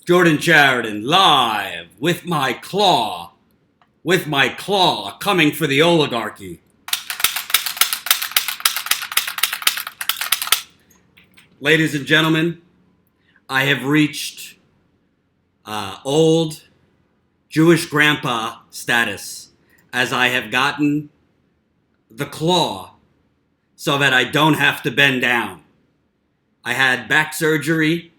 Jordan Sheridan live with my claw, coming for the oligarchy. Ladies and gentlemen, I have reached old Jewish grandpa status as I have gotten the claw so that I don't have to bend down. I had back surgery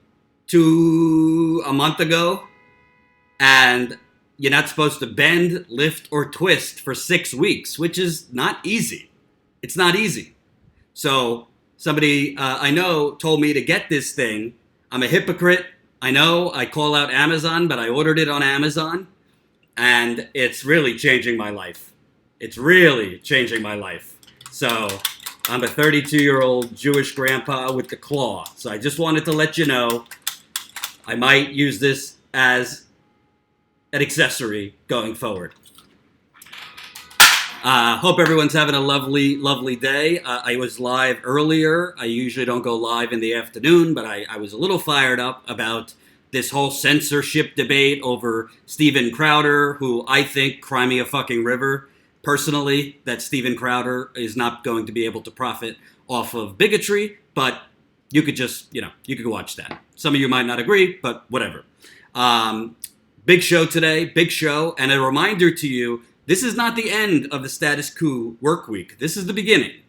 a month ago, and you're not supposed to bend, lift, or twist for 6 weeks, which is not easy. It's not easy. So somebody I know told me to get this thing. I'm a hypocrite. I know I call out Amazon, but I ordered it on Amazon, and it's really changing my life. It's really changing my life. So I'm a 32-year-old Jewish grandpa with the claw. So I just wanted to let you know I might use this as an accessory going forward. Hope everyone's having a lovely, lovely day. I was live earlier. I usually don't go live in the afternoon, but I was a little fired up about this whole censorship debate over Steven Crowder, who I think, cry me a fucking river, personally, that Steven Crowder is not going to be able to profit off of bigotry, but you could just, you could watch that. Some of you might not agree, but whatever. Big show today, big show, and a reminder to you, this is not the end of the status quo work week. This is the beginning.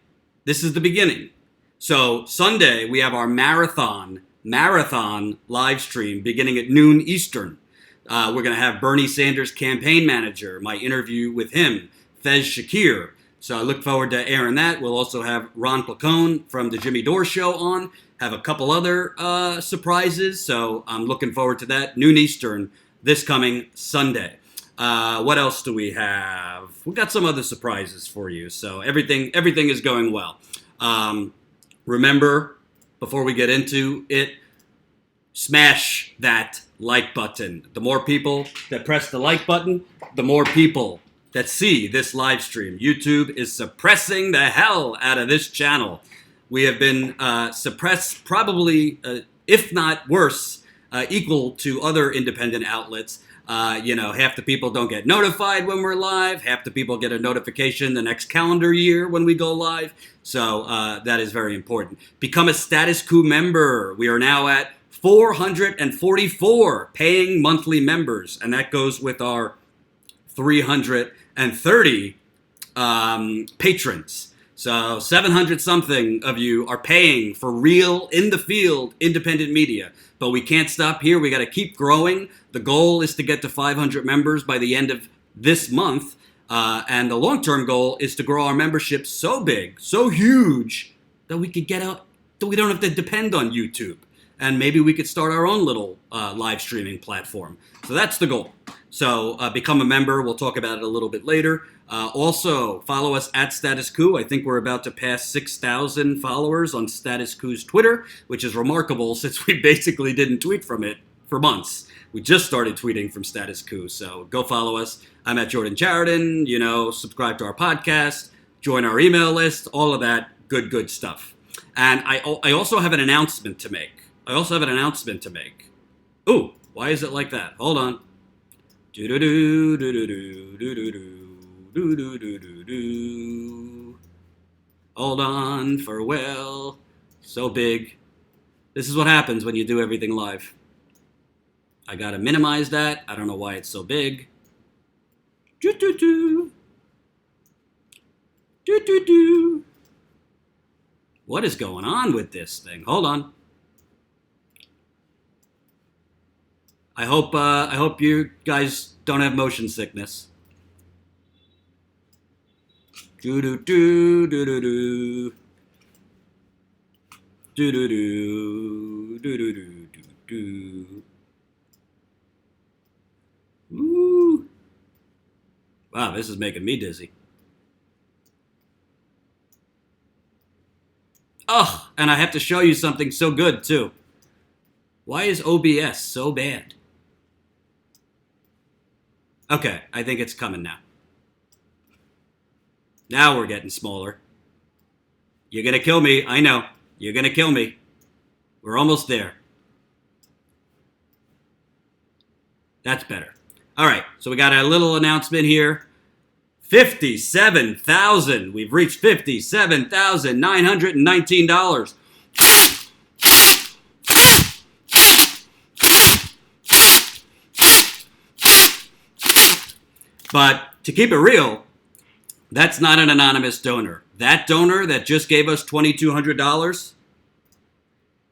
This is the beginning. So Sunday, we have our marathon live stream beginning at noon Eastern. We're going to have Bernie Sanders' campaign manager, my interview with him, Fez Shakir. So I look forward to airing that. We'll also have Ron Placone from the Jimmy Dore Show on, have a couple other surprises. So I'm looking forward to that. Noon Eastern this coming Sunday. What else do we have? We've got some other surprises for you. So everything is going well. Remember, before we get into it, smash that like button. The more people that press the like button, the more people that see this live stream. YouTube is suppressing the hell out of this channel. We have been suppressed probably, if not worse, equal to other independent outlets. Half the people don't get notified when we're live. Half the people get a notification the next calendar year when we go live. So that is very important. Become a Status Quo member. We are now at 444 paying monthly members, and that goes with our 330 patrons. So 700 something of you are paying for real, in the field, independent media. But we can't stop here. We got to keep growing. The goal is to get to 500 members by the end of this month. And the long-term goal is to grow our membership so big, so huge, that we could get out, that we don't have to depend on YouTube. And maybe we could start our own little live streaming platform. So that's the goal. So become a member. We'll talk about it a little bit later. Also, follow us at Status Quo. I think we're about to pass 6,000 followers on Status Quo's Twitter, which is remarkable since we basically didn't tweet from it for months. We just started tweeting from Status Quo. So go follow us. I'm at Jordan Sheridan. Subscribe to our podcast, join our email list, all of that good stuff. And I also have an announcement to make. Ooh, why is it like that? Hold on. Hold on, farewell. So big. This is what happens when you do everything live. I gotta minimize that. I don't know why it's so big. What is going on with this thing? Hold on. I hope you guys don't have motion sickness. Ooh. Wow, this is making me dizzy. Oh, and I have to show you something so good, too. Why is OBS so bad? Okay, I think it's coming now. Now we're getting smaller. You're going to kill me. I know. You're going to kill me. We're almost there. That's better. All right, so we got a little announcement here. 57,000. We've reached $57,919. But to keep it real, that's not an anonymous donor. That donor that just gave us $2,200,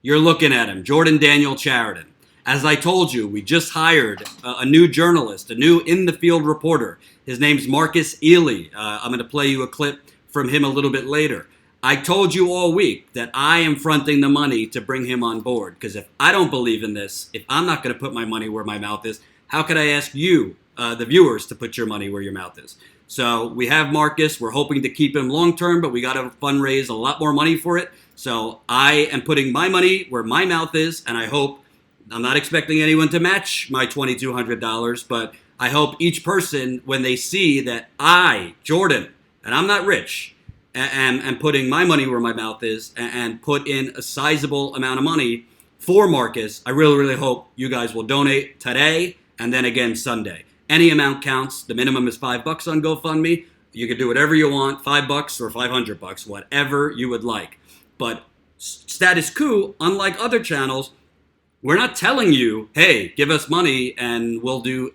you're looking at him, Jordan Daniel Chariton. As I told you, we just hired a new journalist, a new in-the-field reporter. His name's Marcus Ely. I'm going to play you a clip from him a little bit later. I told you all week that I am fronting the money to bring him on board, because if I don't believe in this, if I'm not going to put my money where my mouth is, how could I ask you, the viewers, to put your money where your mouth is? So we have Marcus. We're hoping to keep him long-term, but we got to fundraise a lot more money for it. So I am putting my money where my mouth is, and I hope, I'm not expecting anyone to match my $2,200, but I hope each person, when they see that I, Jordan, and I'm not rich, and putting my money where my mouth is, and put in a sizable amount of money for Marcus, I really, really hope you guys will donate today and then again Sunday. Any amount counts. The minimum is $5 on GoFundMe. You can do whatever you want, $5 or $500, whatever you would like. But status quo, unlike other channels, we're not telling you, hey, give us money and we'll do,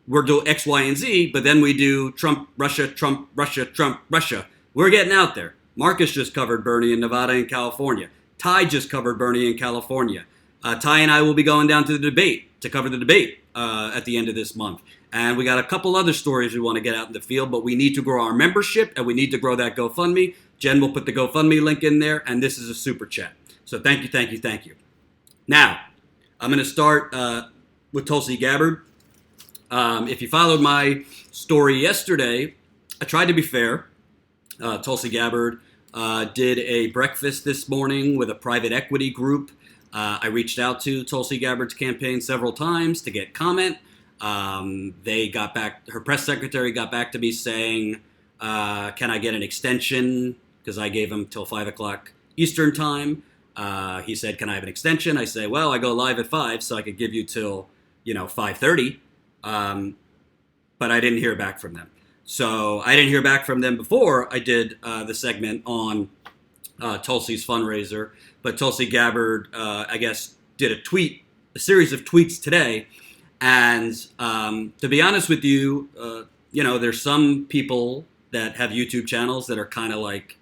we'll do X, Y, and Z, but then we do Trump, Russia, Trump, Russia, Trump, Russia. We're getting out there. Marcus just covered Bernie in Nevada and California. Ty just covered Bernie in California. Ty and I will be going down to the debate, to cover the debate at the end of this month. And we got a couple other stories we want to get out in the field, but we need to grow our membership and we need to grow that GoFundMe. Jen will put the GoFundMe link in there, and this is a super chat. So thank you, thank you, thank you. Now, I'm going to start with Tulsi Gabbard. If you followed my story yesterday, I tried to be fair. Tulsi Gabbard did a breakfast this morning with a private equity group. I reached out to Tulsi Gabbard's campaign several times to get comment. They got back, her press secretary got back to me saying, can I get an extension? Because I gave him till 5 o'clock Eastern time. He said, can I have an extension? I say, well, I go live at 5, so I could give you till, 5:30. But I didn't hear back from them. So I didn't hear back from them before I did the segment on Tulsi's fundraiser. But Tulsi Gabbard, I guess, did a series of tweets today. And to be honest with you, there's some people that have YouTube channels that are kind of like,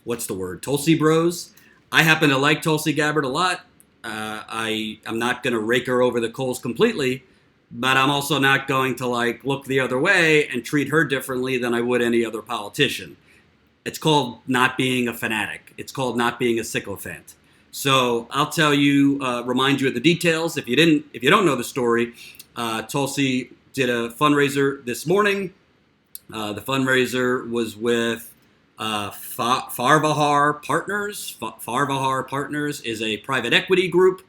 what's the word? Tulsi bros. I happen to like Tulsi Gabbard a lot. I'm not going to rake her over the coals completely, but I'm also not going to look the other way and treat her differently than I would any other politician. It's called not being a fanatic. It's called not being a sycophant. So I'll tell you, remind you of the details. If you don't know the story, Tulsi did a fundraiser this morning. The fundraiser was with Farvahar Partners. Farvahar Partners is a private equity group.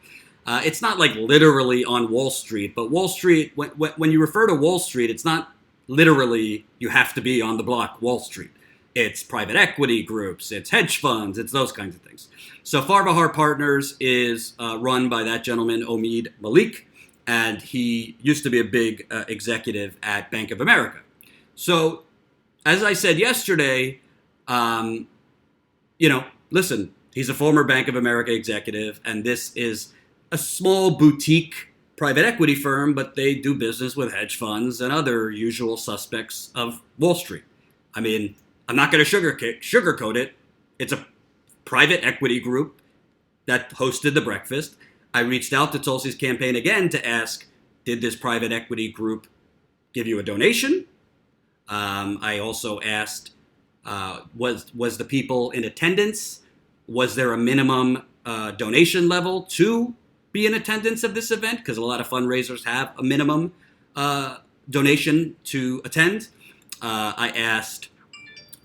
It's not like literally on Wall Street, but Wall Street, when you refer to Wall Street, it's not literally you have to be on the block Wall Street. It's private equity groups, it's hedge funds, it's those kinds of things. So Farvahar Partners is run by that gentleman, Omid Malik, and he used to be a big executive at Bank of America. So, as I said yesterday, listen, he's a former Bank of America executive, and this is a small boutique private equity firm, but they do business with hedge funds and other usual suspects of Wall Street. I mean, I'm not going to sugarcoat it. It's a private equity group that hosted the breakfast. I reached out to Tulsi's campaign again to ask, did this private equity group give you a donation? I also asked, was the people in attendance? Was there a minimum donation level to be in attendance of this event? Because a lot of fundraisers have a minimum donation to attend. I asked,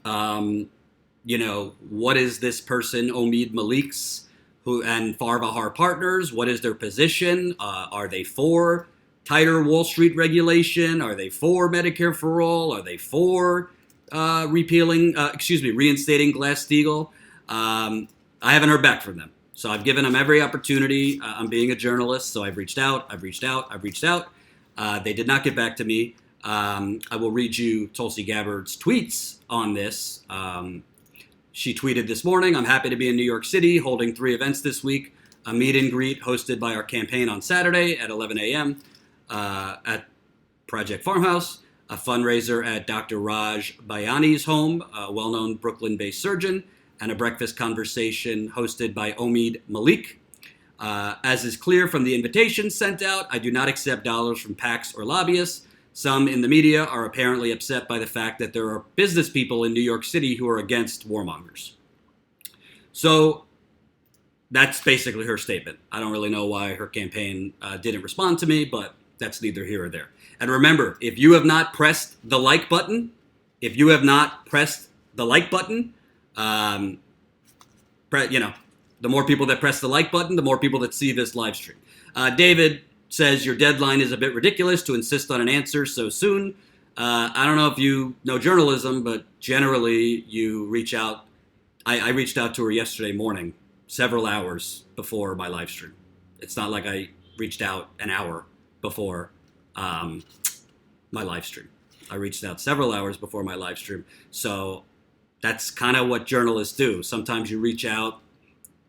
what is this person, Omid Malik's, and Farvahar Partners, what is their position? Are they for tighter Wall Street regulation? Are they for Medicare for all? Are they for reinstating Glass-Steagall? I haven't heard back from them. So I've given them every opportunity. I'm being a journalist, so I've reached out. They did not get back to me. I will read you Tulsi Gabbard's tweets on this. She tweeted this morning, "I'm happy to be in New York City holding 3 events this week. A meet and greet hosted by our campaign on Saturday at 11 a.m. At Project Farmhouse, a fundraiser at Dr. Raj Bayani's home, a well-known Brooklyn-based surgeon, and a breakfast conversation hosted by Omid Malik. As is clear from the invitation sent out, I do not accept dollars from PACs or lobbyists. Some in the media are apparently upset by the fact that there are business people in New York City who are against warmongers." So that's basically her statement. I don't really know why her campaign didn't respond to me, but that's neither here or there. And remember, if you have not pressed the like button, the more people that press the like button, the more people that see this live stream. David says, "Your deadline is a bit ridiculous to insist on an answer so soon." I don't know if you know journalism, but generally you reach out. I reached out to her yesterday morning, several hours before my live stream. It's not like I reached out an hour before my live stream. I reached out several hours before my live stream. So that's kind of what journalists do. Sometimes you reach out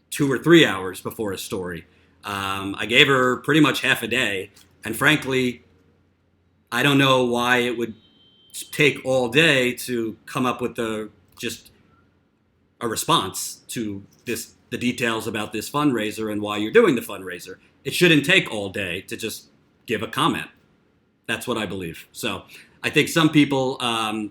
2 or 3 hours before a story. I gave her pretty much half a day. And frankly, I don't know why it would take all day to come up with just a response to the details about this fundraiser and why you're doing the fundraiser. It shouldn't take all day to just give a comment. That's what I believe. So I think some people, I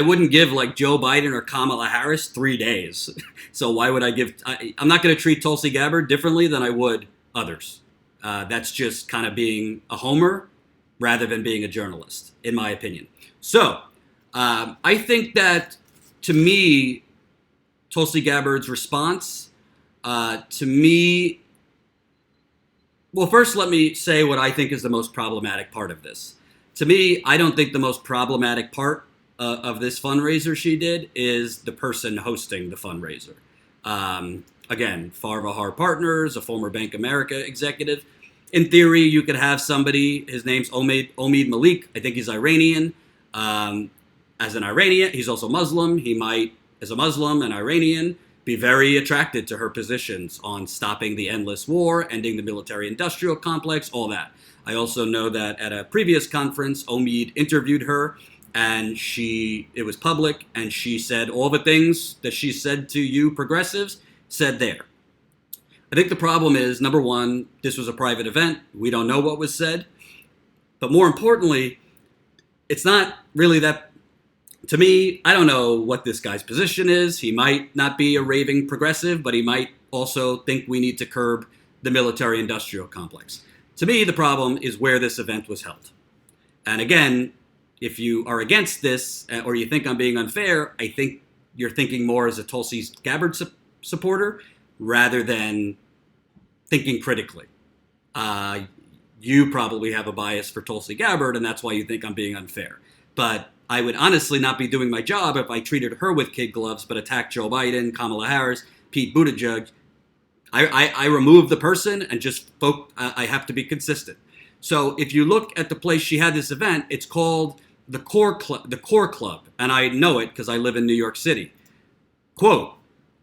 wouldn't give like Joe Biden or Kamala Harris 3 days. So why would I give? I'm not going to treat Tulsi Gabbard differently than I would others. That's just kind of being a homer rather than being a journalist, in my opinion. So I think that, to me, Tulsi Gabbard's response, well, first let me say what I think is the most problematic part of this. To me, I don't think the most problematic part of this fundraiser she did is the person hosting the fundraiser. Again, Farvahar Partners, a former Bank of America executive. In theory, you could have somebody, his name's Omid Malik, I think he's Iranian. As an Iranian, he's also Muslim. He might, as a Muslim and Iranian, be very attracted to her positions on stopping the endless war, ending the military-industrial complex, all that. I also know that at a previous conference, Omid interviewed her, and it was public, and she said all the things that she said to you progressives, said there. I think the problem is, number one, this was a private event. We don't know what was said. But more importantly, it's not really that. To me, I don't know what this guy's position is. He might not be a raving progressive, but he might also think we need to curb the military-industrial complex. To me, the problem is where this event was held. And again, if you are against this, or you think I'm being unfair, I think you're thinking more as a Tulsi Gabbard supporter rather than thinking critically. You probably have a bias for Tulsi Gabbard, and that's why you think I'm being unfair. But I would honestly not be doing my job if I treated her with kid gloves, but attacked Joe Biden, Kamala Harris, Pete Buttigieg. I remove the person and just I have to be consistent. So if you look at the place she had this event, it's called the Core Club, and I know it because I live in New York City. Quote,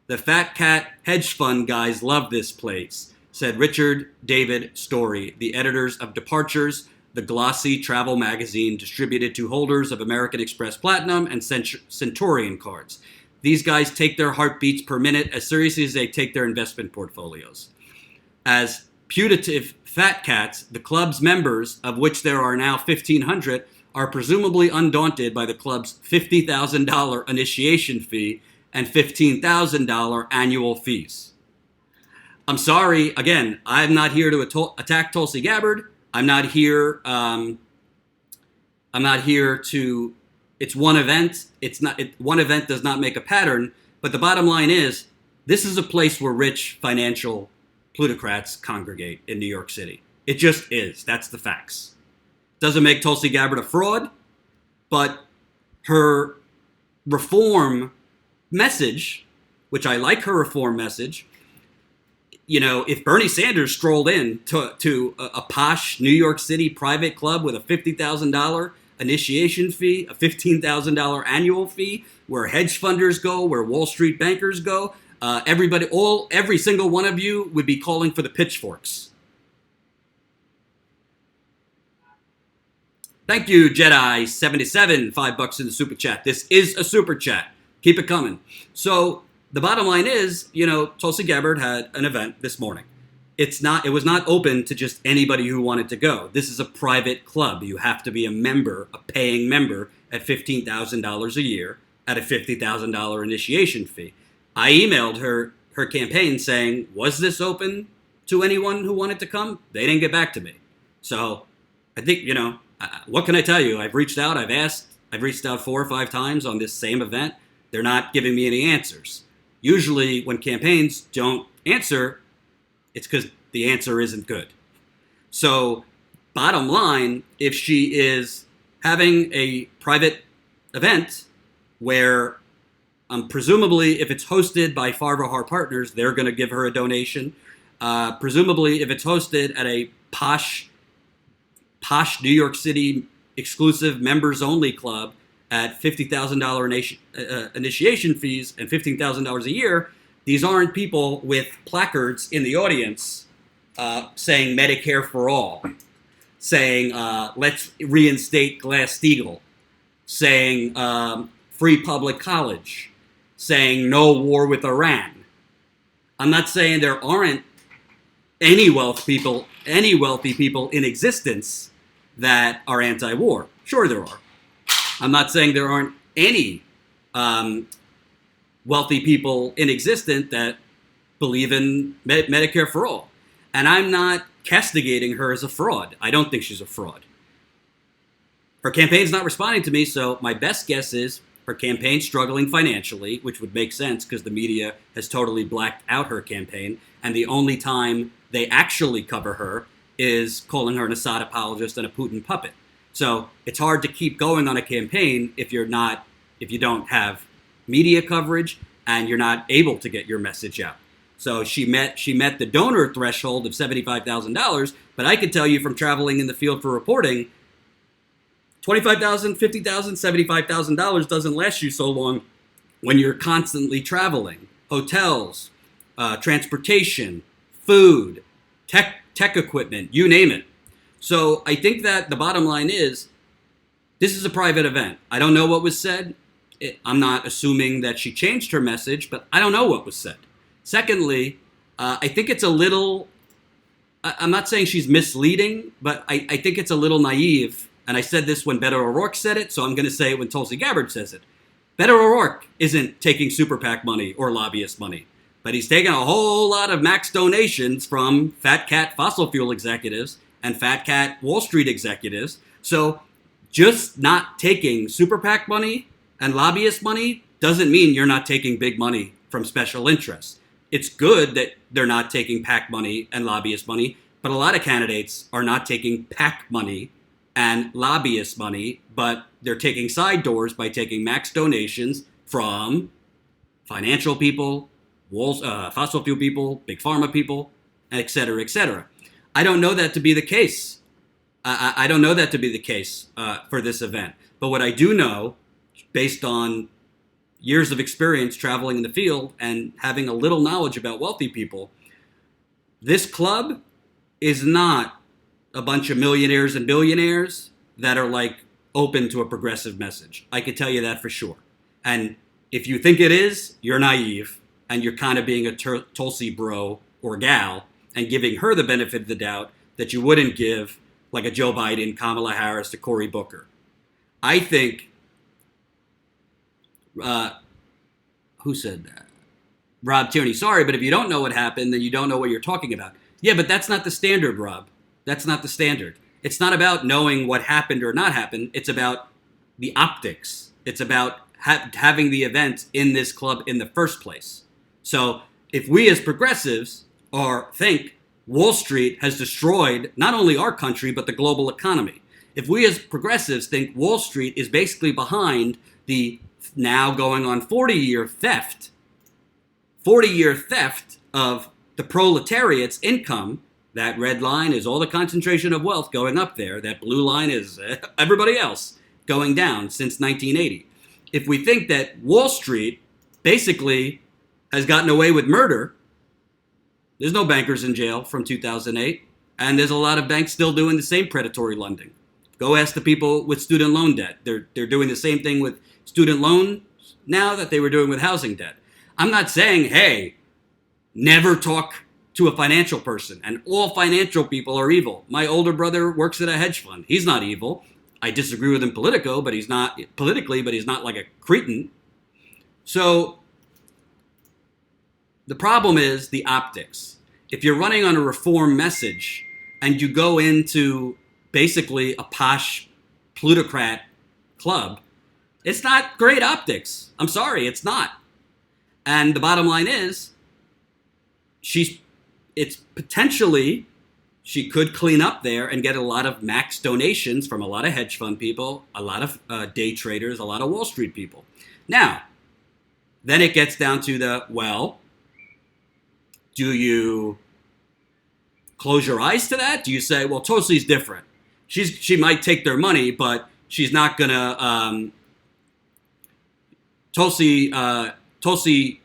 "The Fat Cat hedge fund guys love this place," said Richard David Story, the editors of Departures, the glossy travel magazine distributed to holders of American Express Platinum and Centurion cards. "These guys take their heartbeats per minute as seriously as they take their investment portfolios. As putative fat cats, the club's members, of which there are now 1,500, are presumably undaunted by the club's $50,000 initiation fee and $15,000 annual fees." I'm sorry, again, I'm not here to attack Tulsi Gabbard. I'm not here to. It's one event. One event does not make a pattern. But the bottom line is, this is a place where rich financial plutocrats congregate in New York City. It just is. That's the facts. Doesn't make Tulsi Gabbard a fraud, but her reform message which I like her reform message. If Bernie Sanders strolled in to a posh New York City private club with a $50,000 initiation fee, a $15,000 annual fee, where hedge funders go, where Wall Street bankers go, every single one of you would be calling for the pitchforks. Thank you, Jedi77, $5 in the super chat. This is a super chat. Keep it coming. So the bottom line is, Tulsi Gabbard had an event this morning. It was not open to just anybody who wanted to go. This is a private club. You have to be a member, a paying member, at $15,000 a year at a $50,000 initiation fee. I emailed her campaign saying, was this open to anyone who wanted to come? They didn't get back to me. So I think, what can I tell you? I've reached out, I've asked, I've reached out 4 or 5 times on this same event. They're not giving me any answers. Usually when campaigns don't answer, it's because the answer isn't good. So bottom line, if she is having a private event where presumably if it's hosted by Farver Partners, they're going to give her a donation. Presumably if it's hosted at a posh New York City exclusive members only club at $50,000 initiation fees and $15,000 a year, these aren't people with placards in the audience saying Medicare for all, saying let's reinstate Glass-Steagall, saying free public college, saying no war with Iran. I'm not saying there aren't any wealthy people in existence that are anti-war. Sure there are. I'm not saying there aren't any wealthy people in existence that believe in Medicare for all. And I'm not castigating her as a fraud. I don't think she's a fraud. Her campaign's not responding to me, so my best guess is her campaign's struggling financially, which would make sense because the media has totally blacked out her campaign, and the only time they actually cover her is calling her an Assad apologist and a Putin puppet. So it's hard to keep going on a campaign if you don't have media coverage and you're not able to get your message out. So she met the donor threshold of $75,000, but I could tell you from traveling in the field for reporting, $25,000, $50,000, $75,000 doesn't last you so long when you're constantly traveling. Hotels, transportation, food, tech equipment, you name it. So I think that the bottom line is, this is a private event. I don't know what was said. I'm not assuming that she changed her message, but I don't know what was said. Secondly, I think it's a little, I'm not saying she's misleading, but I think it's a little naive. And I said this when Beto O'Rourke said it, so I'm going to say it when Tulsi Gabbard says it. Beto O'Rourke isn't taking super PAC money or lobbyist money, but he's taking a whole lot of max donations from fat cat fossil fuel executives and fat cat Wall Street executives. So just not taking super PAC money and lobbyist money doesn't mean you're not taking big money from special interests. It's good that they're not taking PAC money and lobbyist money, but a lot of candidates are not taking PAC money and lobbyist money, but they're taking side doors by taking max donations from financial people, fossil fuel people, big pharma people, et cetera, et cetera. I don't know that to be the case. I don't know that to be the case for this event. But what I do know, based on years of experience traveling in the field and having a little knowledge about wealthy people, this club is not a bunch of millionaires and billionaires that are like open to a progressive message. I can tell you that for sure. And if you think it is, you're naive and you're kind of being a Tulsi bro or gal and giving her the benefit of the doubt that you wouldn't give like a Joe Biden, Kamala Harris to Cory Booker. I think, who said that? Rob Tierney. Sorry, but if you don't know what happened, then you don't know what you're talking about. Yeah, but that's not the standard, Rob. That's not the standard. It's not about knowing what happened or not happened. It's about the optics. It's about having the event in this club in the first place. So if we as progressives think Wall Street has destroyed not only our country, but the global economy, if we as progressives think Wall Street is basically behind the now going on 40-year theft 40-year theft of the proletariat's income. That red line is all the concentration of wealth going up there. That blue line is everybody else going down since 1980. If we think that Wall Street basically has gotten away with murder, there's no bankers in jail from 2008, and there's a lot of banks still doing the same predatory lending. Go ask the people with student loan debt. They're doing the same thing with student loans now that they were doing with housing debt. I'm not saying, hey, never talk to a financial person and all financial people are evil. My older brother works at a hedge fund. He's not evil. I disagree with him politically, but he's not like a cretin. So the problem is the optics. If you're running on a reform message and you go into basically a posh plutocrat club, it's not great optics. I'm sorry, it's not. And the bottom line is, it's potentially, she could clean up there and get a lot of max donations from a lot of hedge fund people, a lot of day traders, a lot of Wall Street people. Now, then it gets down to do you close your eyes to that? Do you say, well, Tulsi's different. She might take their money, but she's not gonna. Tulsi.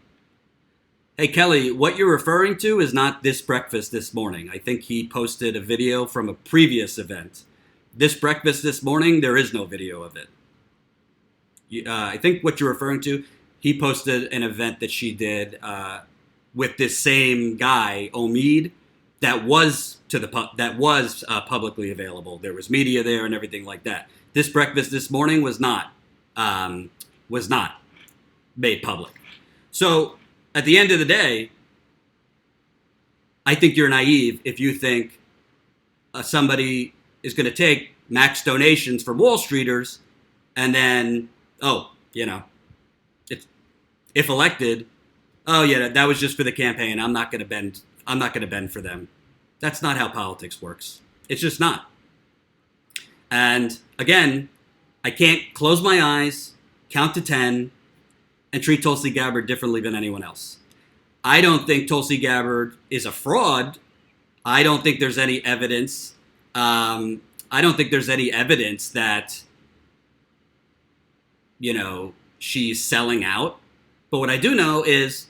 Hey Kelly, what you're referring to is not this breakfast this morning. I think he posted a video from a previous event. This breakfast this morning, there is no video of it. I think what you're referring to, he posted an event that she did with this same guy, Omid, that was publicly available. There was media there and everything like that. This breakfast this morning was not made public. So at the end of the day, I think you're naive if you think somebody is going to take max donations from Wall Streeters and then, if elected, that was just for the campaign. I'm not going to bend. I'm not going to bend for them. That's not how politics works. It's just not. And again, I can't close my eyes, count to 10, and treat Tulsi Gabbard differently than anyone else. I don't think Tulsi Gabbard is a fraud. I don't think there's any evidence. I don't think there's any evidence that, she's selling out. But what I do know is,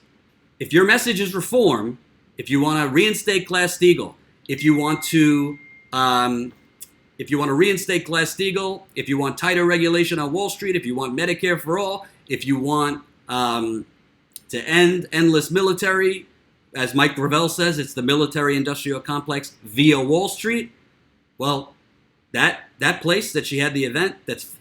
if your message is reform, if you want to reinstate Glass-Steagall, if you want to reinstate Glass-Steagall, if you want tighter regulation on Wall Street, if you want Medicare for all, if you want to end endless military, as Mike Gravel says, it's the military-industrial complex via Wall Street. Well, that place that she had the event, that's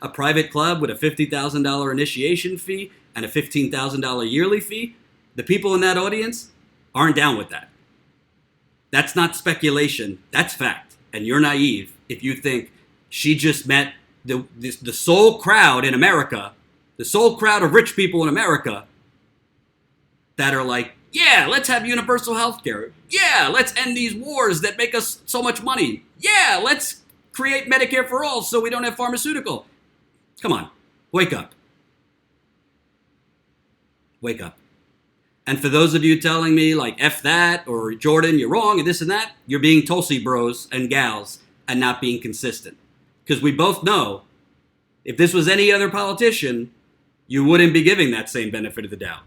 a private club with a $50,000 initiation fee and a $15,000 yearly fee, the people in that audience aren't down with that. That's not speculation. That's fact. And you're naive if you think she just met the sole crowd in America, the sole crowd of rich people in America that are like, yeah, let's have universal health care. Yeah, let's end these wars that make us so much money. Yeah, let's create Medicare for all so we don't have pharmaceutical. Come on, wake up. Wake up. And for those of you telling me, like, F that, or Jordan, you're wrong, and this and that, you're being Tulsi bros and gals and not being consistent. Because we both know, if this was any other politician, you wouldn't be giving that same benefit of the doubt.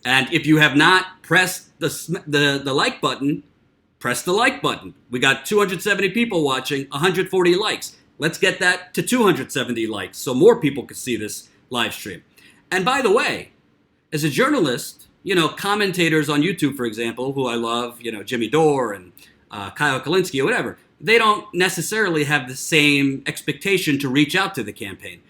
And if you have not pressed the like button, press the like button. We got 270 people watching, 140 likes. Let's get that to 270 likes so more people can see this live stream. And by the way, as a journalist, commentators on YouTube, for example, who I love, Jimmy Dore and Kyle Kalinske or whatever, they don't necessarily have the same expectation to reach out to the campaign.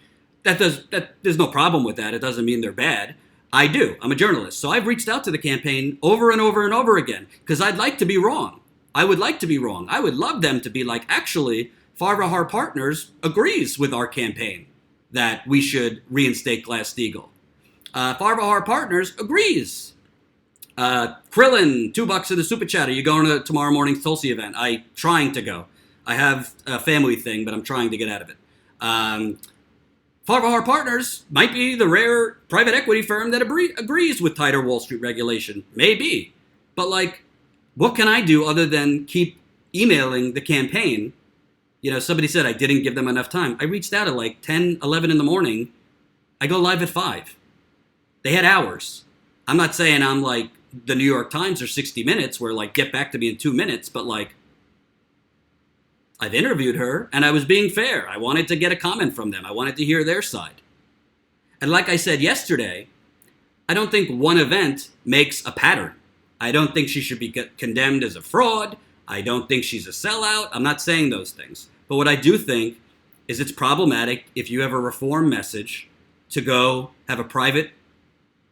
There's no problem with that. It doesn't mean they're bad. I do. I'm a journalist. So I've reached out to the campaign over and over and over again because I'd like to be wrong. I would like to be wrong. I would love them to be like, actually, Farvahar Partners agrees with our campaign that we should reinstate Glass-Steagall. Farvahar Partners agrees. Krillin, $2 in the super chat. Are you going to tomorrow morning's Tulsi event? I'm trying to go. I have a family thing, but I'm trying to get out of it. Farvahar Partners might be the rare private equity firm that agrees with tighter Wall Street regulation. Maybe. But, like, what can I do other than keep emailing the campaign? You know, somebody said I didn't give them enough time. I reached out at like 10, 11 in the morning. I go live at 5. They had hours. I'm not saying I'm like the New York Times or 60 Minutes where, like, get back to me in 2 minutes, but, like, I've interviewed her, and I was being fair. I wanted to get a comment from them. I wanted to hear their side. And like I said yesterday, I don't think one event makes a pattern. I don't think she should be condemned as a fraud. I don't think she's a sellout. I'm not saying those things. But what I do think is it's problematic if you have a reform message to go have a private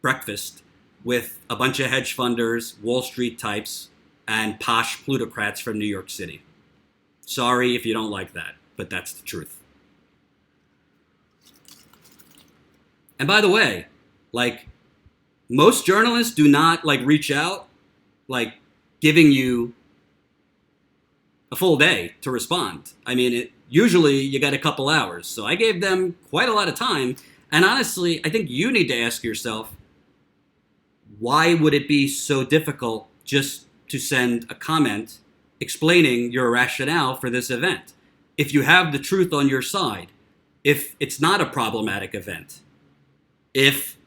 breakfast with a bunch of hedge funders, Wall Street types, and posh plutocrats from New York City. Sorry if you don't like that, but that's the truth. And by the way, like, most journalists do not, like, reach out, like, giving you a full day to respond. I mean, usually you got a couple hours. So I gave them quite a lot of time. And honestly, I think you need to ask yourself, why would it be so difficult just to send a comment explaining your rationale for this event? If you have the truth on your side, if it's not a problematic event, if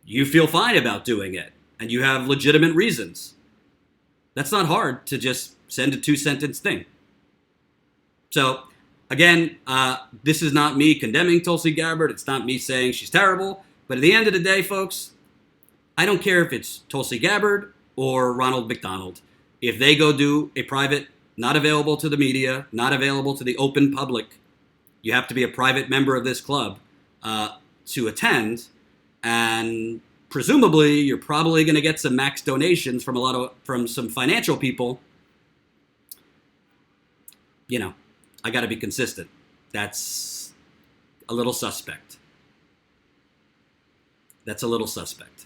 you feel fine about doing it and you have legitimate reasons, that's not hard to just send a 2-sentence thing. So again, this is not me condemning Tulsi Gabbard. It's not me saying she's terrible. But at the end of the day, folks, I don't care if it's Tulsi Gabbard or Ronald McDonald. If they go do a private, not available to the media, not available to the open public, you have to be a private member of this club to attend. And presumably, you're probably going to get some max donations from some financial people. You know, I got to be consistent. That's a little suspect. That's a little suspect.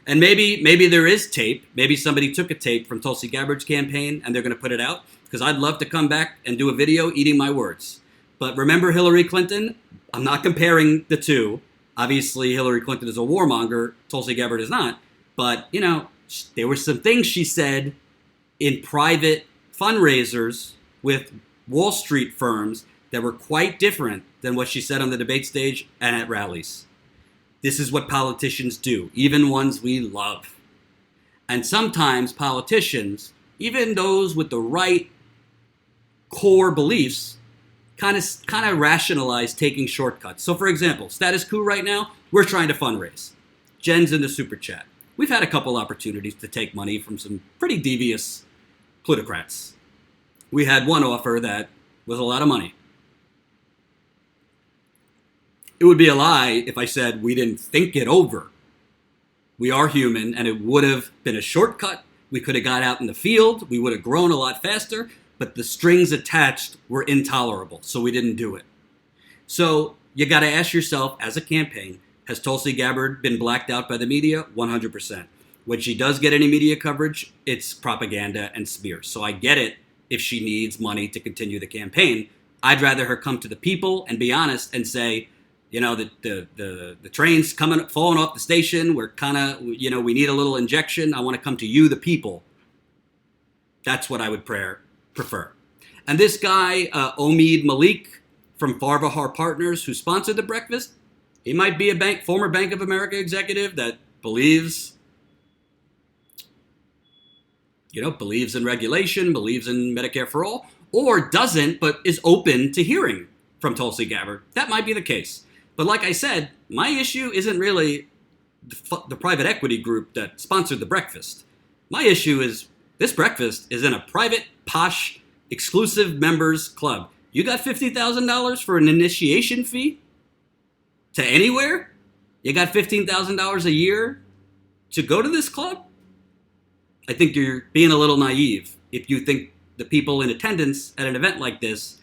And maybe there is tape. Maybe somebody took a tape from Tulsi Gabbard's campaign and they're going to put it out. Because I'd love to come back and do a video eating my words. But remember Hillary Clinton? I'm not comparing the two. Obviously, Hillary Clinton is a warmonger. Tulsi Gabbard is not. But, you know, there were some things she said in private fundraisers with Wall Street firms that were quite different than what she said on the debate stage and at rallies. This is what politicians do, even ones we love. And sometimes politicians, even those with the right core beliefs, kind of rationalize taking shortcuts. So for example, status quo right now, we're trying to fundraise. Jen's in the super chat. We've had a couple opportunities to take money from some pretty devious plutocrats. We had one offer that was a lot of money. It would be a lie if I said we didn't think it over. We are human, and it would have been a shortcut. We could have got out in the field. We would have grown a lot faster, but the strings attached were intolerable, so we didn't do it. So you got to ask yourself, as a campaign, has Tulsi Gabbard been blacked out by the media? 100%. When she does get any media coverage, it's propaganda and smear. So I get it if she needs money to continue the campaign. I'd rather her come to the people and be honest and say, you know, the train's falling off the station. We're kind of, you know, we need a little injection. I want to come to you, the people. That's what I would prefer. And this guy, Omid Malik from Farvahar Partners, who sponsored the breakfast, he might be a former Bank of America executive that believes in regulation, believes in Medicare for all, or doesn't, but is open to hearing from Tulsi Gabbard. That might be the case. But like I said, my issue isn't really the private equity group that sponsored the breakfast. My issue is this breakfast is in a private, posh, exclusive members club. You got $50,000 for an initiation fee to anywhere? You got $15,000 a year to go to this club? I think you're being a little naive if you think the people in attendance at an event like this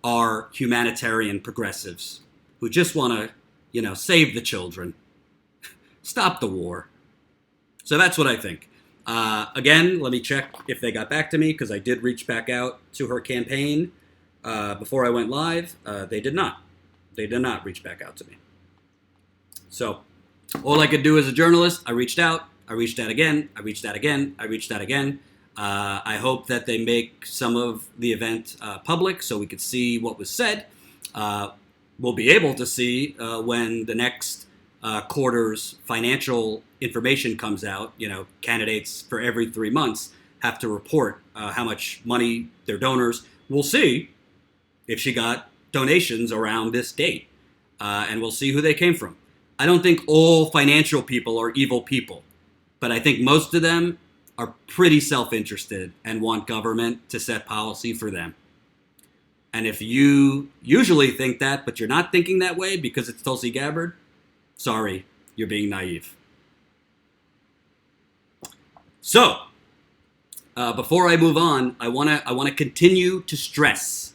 are humanitarian progressives who just want to, you know, save the children, stop the war. So that's what I think. Again, let me check if they got back to me, because I did reach back out to her campaign before I went live. They did not. They did not reach back out to me. So all I could do as a journalist, I reached out. I reached out again. I reached out again. I reached out again. I hope that they make some of the event public so we could see what was said. We'll be able to see when the next quarter's financial information comes out. You know, candidates for every 3 months have to report how much money their donors. We'll see if she got donations around this date, and we'll see who they came from. I don't think all financial people are evil people, but I think most of them are pretty self-interested and want government to set policy for them. And if you usually think that, but you're not thinking that way because it's Tulsi Gabbard, sorry, you're being naive. So, before I move on, I want to continue to stress.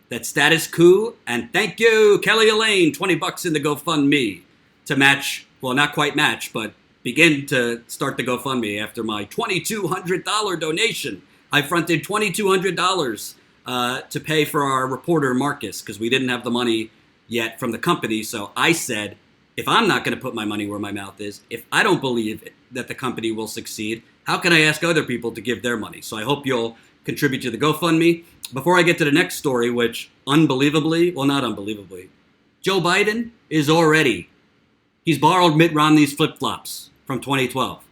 That status quo, and thank you, Kelly Elaine, $20 in the GoFundMe to match, well, not quite match, but begin to start the GoFundMe after my $2,200 donation. I fronted $2,200 to pay for our reporter, Marcus, because we didn't have the money yet from the company. So I said, if I'm not going to put my money where my mouth is, if I don't believe that the company will succeed, how can I ask other people to give their money? So I hope you'll contribute to the GoFundMe. Before I get to the next story, which unbelievably, well, not unbelievably, Joe Biden is already, he's borrowed Mitt Romney's flip-flops from 2012.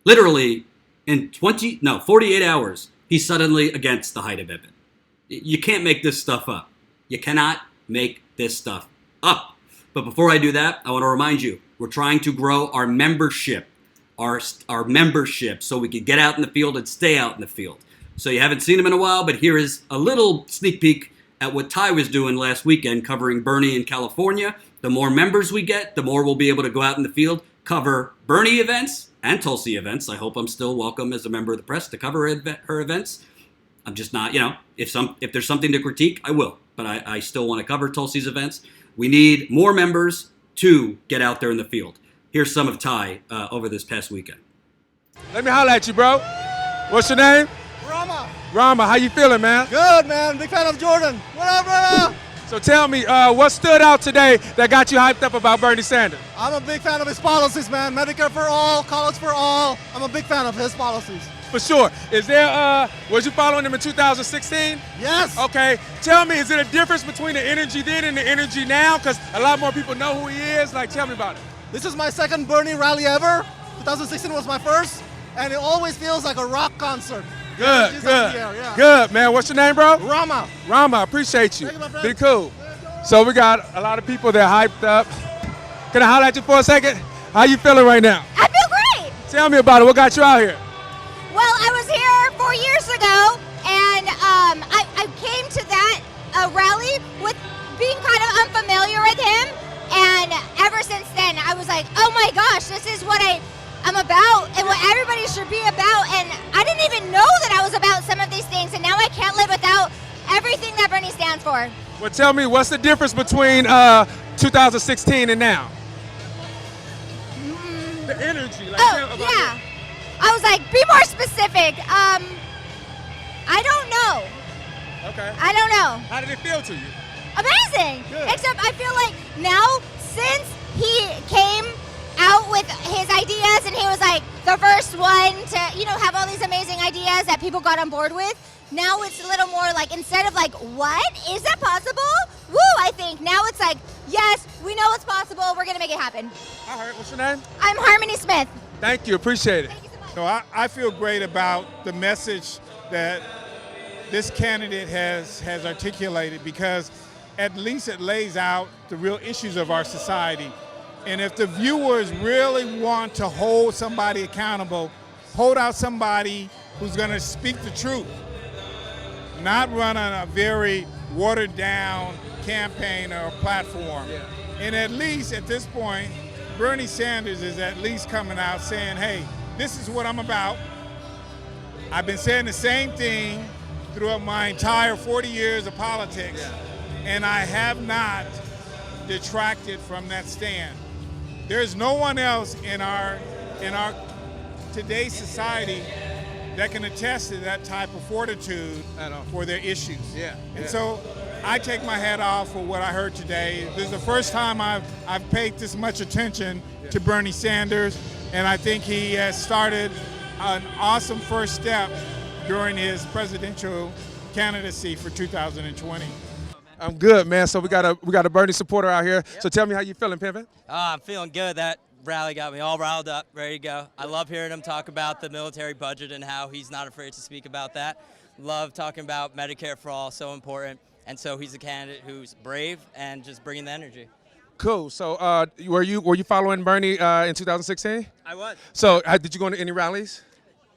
Literally, in 48 hours, he's suddenly against the Hyde Amendment. You can't make this stuff up. You cannot make this stuff up. But before I do that, I want to remind you, we're trying to grow our membership, our membership, so we can get out in the field and stay out in the field. So you haven't seen him in a while, but here is a little sneak peek at what Ty was doing last weekend covering Bernie in California. The more members we get, the more we'll be able to go out in the field, cover Bernie events and Tulsi events. I hope I'm still welcome as a member of the press to cover her events. I'm just not, if there's something to critique, I will. But I still want to cover Tulsi's events. We need more members to get out there in the field. Here's some of Ty over this past weekend. Let me holler at you, bro. What's your name? Rama, how you feeling, man? Good, man. Big fan of Jordan. What up, brother? So tell me, what stood out today that got you hyped up about Bernie Sanders? I'm a big fan of his policies, man. Medicare for all, college for all. I'm a big fan of his policies. For sure. Is there, was you following him in 2016? Yes. Okay. Tell me, is it a difference between the energy then and the energy now? Because a lot more people know who he is. Like, tell me about it. This is my second Bernie rally ever. 2016 was my first, and it always feels like a rock concert. Good, good, man. What's your name, bro? Rama. Rama, appreciate you. Thank you, my friend. Be cool. So we got a lot of people that hyped up. Can I holler at you for a second? How you feeling right now? I feel great. Tell me about it. What got you out here? Well, I was here 4 years ago, and I came to that rally with being kind of unfamiliar with him, and ever since then, I was like, oh my gosh, this is what I'm about and what everybody should be about, and I didn't even know that I was about some of these things, and now I can't live without everything that Bernie stands for. Well, tell me, what's the difference between 2016 and now? The energy. Like, yeah. I was like, be more specific. I don't know. Okay. I don't know. How did it feel to you? Amazing. Good. Except I feel like now, since he came out with his ideas and he was like the first one to, have all these amazing ideas that people got on board with, now it's a little more like, instead of like, what? Is that possible? Woo, I think. Now it's like, yes, we know it's possible. We're going to make it happen. All right. What's your name? I'm Harmony Smith. Thank you. Appreciate it. Thank you so much. So I feel great about the message that this candidate has articulated, because at least it lays out the real issues of our society. And if the viewers really want to hold somebody accountable, hold out somebody who's going to speak the truth, not run on a very watered down campaign or platform. Yeah. And at least at this point, Bernie Sanders is at least coming out saying, hey, this is what I'm about. I've been saying the same thing throughout my entire 40 years of politics, and I have not detracted from that stand. There's no one else in our today's society that can attest to that type of fortitude for their issues. Yeah. And so I take my hat off for what I heard today. This is the first time I've paid this much attention to Bernie Sanders, and I think he has started an awesome first step during his presidential candidacy for 2020. I'm good, man. So we got a Bernie supporter out here. Yep. So tell me how you feeling, Pimpin'? I'm feeling good. That rally got me all riled up, ready to go. I love hearing him talk about the military budget and how he's not afraid to speak about that. Love talking about Medicare for all, so important. And so he's a candidate who's brave and just bringing the energy. Cool. So were you following Bernie in 2016? I was. So did you go to any rallies?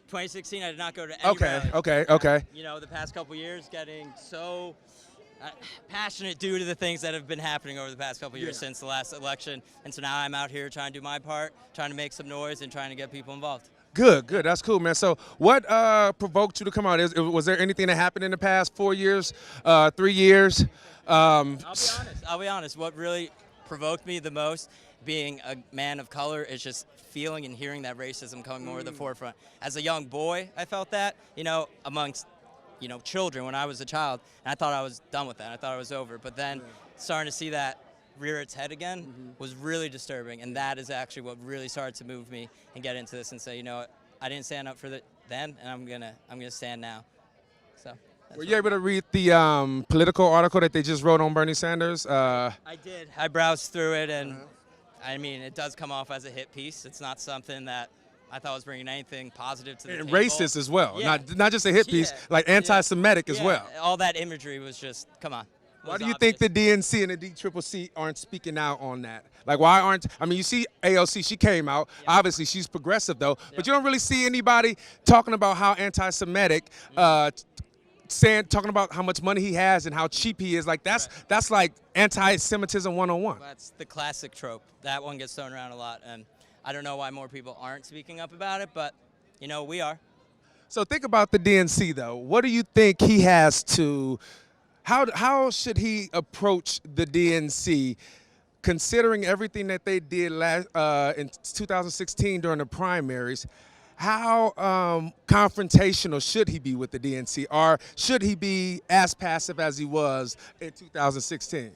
2016, I did not go to any rallies. Okay. You know, the past couple years getting so passionate due to the things that have been happening over the past couple years since the last election. And so now I'm out here trying to do my part, trying to make some noise and trying to get people involved. Good. That's cool, man. So what provoked you to come out? Was there anything that happened in the past 4 years, 3 years? I'll be honest. What really provoked me the most, being a man of color, is just feeling and hearing that racism coming more to the forefront. As a young boy, I felt that, amongst children when I was a child, and I thought I was done with that. I thought it was over. But then starting to see that rear its head again was really disturbing, and that is actually what really started to move me and get into this and say, I didn't stand up for it then, and I'm gonna stand now. So. Were you able to read the Political article that they just wrote on Bernie Sanders? I did. I browsed through it, and I mean, it does come off as a hit piece. It's not something that I thought was bringing anything positive to the table. Racist as well, not just a hit piece, like anti-Semitic as well. All that imagery was just, come on. Why do you think the DNC and the DCCC aren't speaking out on that? Like, why aren't, you see AOC, she came out. Yeah. Obviously, she's progressive, though. Yeah. But you don't really see anybody talking about how anti-Semitic, talking about how much money he has and how cheap he is. Like, that's like anti-Semitism 101. That's the classic trope. That one gets thrown around a lot. And I don't know why more people aren't speaking up about it, but, we are. So think about the DNC, though. What do you think he has to... How should he approach the DNC, considering everything that they did in 2016 during the primaries? How confrontational should he be with the DNC, or should he be as passive as he was in 2016?